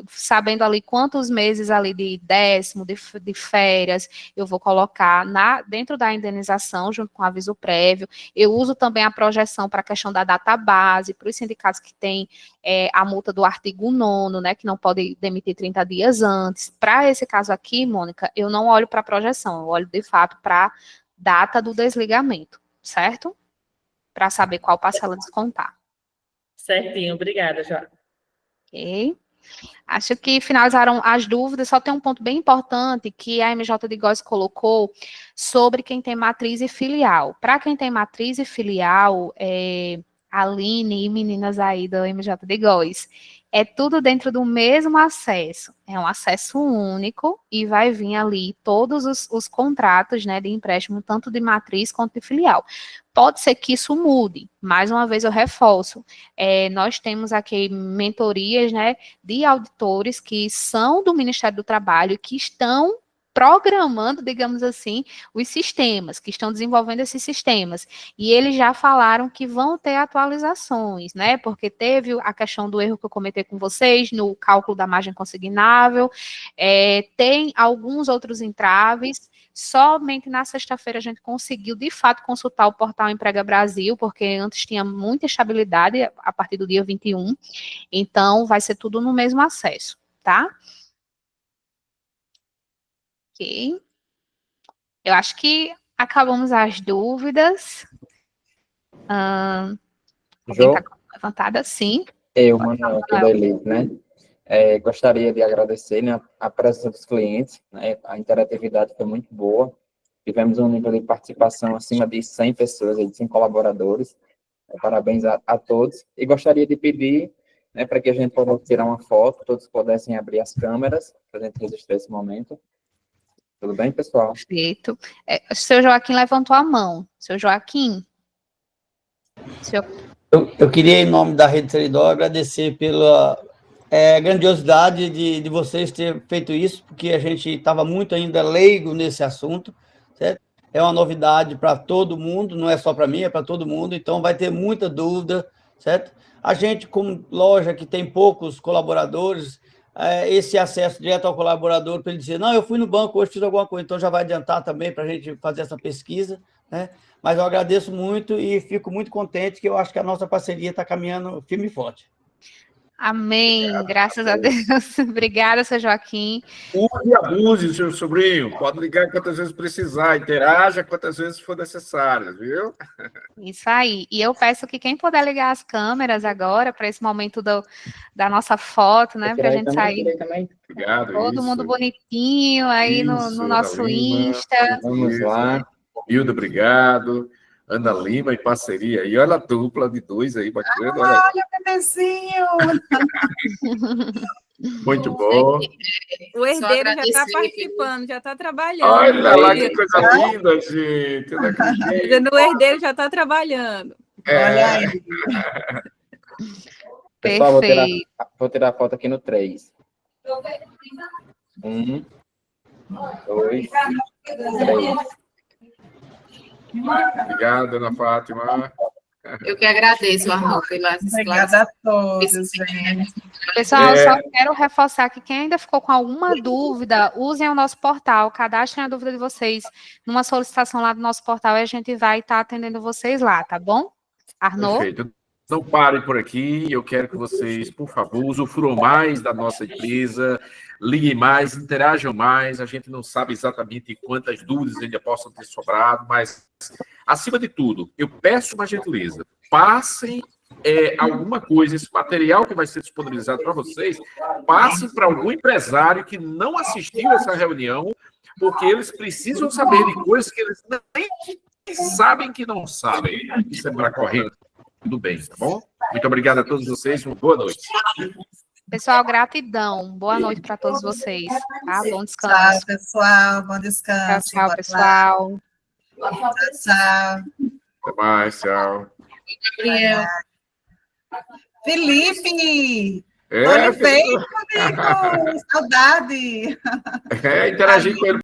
Sabendo ali quantos meses ali de décimo, de férias, eu vou colocar dentro da indenização, junto com o aviso prévio. Eu uso também a projeção para a questão da data base, para os sindicatos que têm a multa do artigo 9º, né? Que não pode demitir 30 dias antes. Para esse caso aqui, Mônica, eu não olho para a projeção, eu olho de fato para data do desligamento, certo? Para saber qual parcela descontar. Certinho, obrigada, Joana. Ok. Acho que finalizaram as dúvidas, só tem um ponto bem importante que a MJ de Góis colocou sobre quem tem matriz e filial. Para quem tem matriz e filial, Aline e meninas aí do MJ de Góis, é tudo dentro do mesmo acesso, é um acesso único e vai vir ali todos os contratos, né, de empréstimo, tanto de matriz quanto de filial. Pode ser que isso mude, mais uma vez eu reforço, nós temos aqui mentorias, né, de auditores que são do Ministério do Trabalho e que estão programando, digamos assim, os sistemas, que estão desenvolvendo esses sistemas. E eles já falaram que vão ter atualizações, né? Porque teve a questão do erro que eu comentei com vocês no cálculo da margem consignável, tem alguns outros entraves. Somente na sexta-feira a gente conseguiu, de fato, consultar o portal Emprega Brasil, porque antes tinha muita estabilidade a partir do dia 21. Então, vai ser tudo no mesmo acesso, tá? Ok. Eu acho que acabamos as dúvidas. Alguém está levantada? Sim. Manuel, da Elite, né? Gostaria de agradecer, né, a presença dos clientes, né? A interatividade foi muito boa. Tivemos um nível de participação acima de 100 pessoas, de 100 colaboradores. Parabéns a todos. E gostaria de pedir, né, para que a gente possa tirar uma foto, todos pudessem abrir as câmeras, para a gente registrar esse momento. Tudo bem, pessoal? Perfeito. O seu Joaquim levantou a mão. Seu Joaquim? Eu queria, em nome da Rede Seridó, agradecer pela grandiosidade de vocês terem feito isso, porque a gente estava muito ainda leigo nesse assunto, certo? É uma novidade para todo mundo, não é só para mim, é para todo mundo, então vai ter muita dúvida, certo? A gente, como loja que tem poucos colaboradores, esse acesso direto ao colaborador, para ele dizer, não, eu fui no banco, hoje fiz alguma coisa, então já vai adiantar também para a gente fazer essa pesquisa, né? Mas eu agradeço muito e fico muito contente que eu acho que a nossa parceria está caminhando firme e forte. Amém, graças a Deus. Obrigada, seu Joaquim. Use e abuse, seu sobrinho. Pode ligar quantas vezes precisar, interaja quantas vezes for necessário, viu? Isso aí. E eu peço que quem puder ligar as câmeras agora, para esse momento da nossa foto, né? Para a gente sair. Obrigado. Todo mundo bonitinho aí no nosso Insta. Vamos lá. Hilda, obrigado. Ana Lima e parceria. E olha a dupla de dois aí, bacana. Olha o bebezinho! Muito bom. O herdeiro já está participando, já está trabalhando. Olha lá que coisa linda, gente. O herdeiro já está trabalhando. Olha aí. Pessoal, vou tirar a foto aqui no 3. 1, 2, 3. Obrigado, Ana Fátima. Eu que agradeço, Arnaldo, pelas Obrigada a todos, gente. Pessoal, eu só quero reforçar que quem ainda ficou com alguma dúvida, usem o nosso portal, cadastrem a dúvida de vocês numa solicitação lá do nosso portal e a gente vai estar atendendo vocês lá, tá bom? Arnaud? Perfeito. Não parem por aqui, eu quero que vocês, por favor, usufruam mais da nossa empresa, liguem mais, interajam mais, a gente não sabe exatamente quantas dúvidas ainda possam ter sobrado, mas, acima de tudo, eu peço uma gentileza, passem alguma coisa, esse material que vai ser disponibilizado para vocês, passem para algum empresário que não assistiu a essa reunião, porque eles precisam saber de coisas que eles nem sabem que não sabem. Isso é para correr. Tudo bem, tá bom? Muito obrigado a todos vocês, uma boa noite. Pessoal, gratidão. Boa noite para todos vocês. Tá? Bom descanso. Tchau, pessoal. Bom descanso. Tchau, pessoal. Tchau. Até mais, tchau. Gabriel. Felipe! Olha bem comigo! Saudade! Interagir com ele.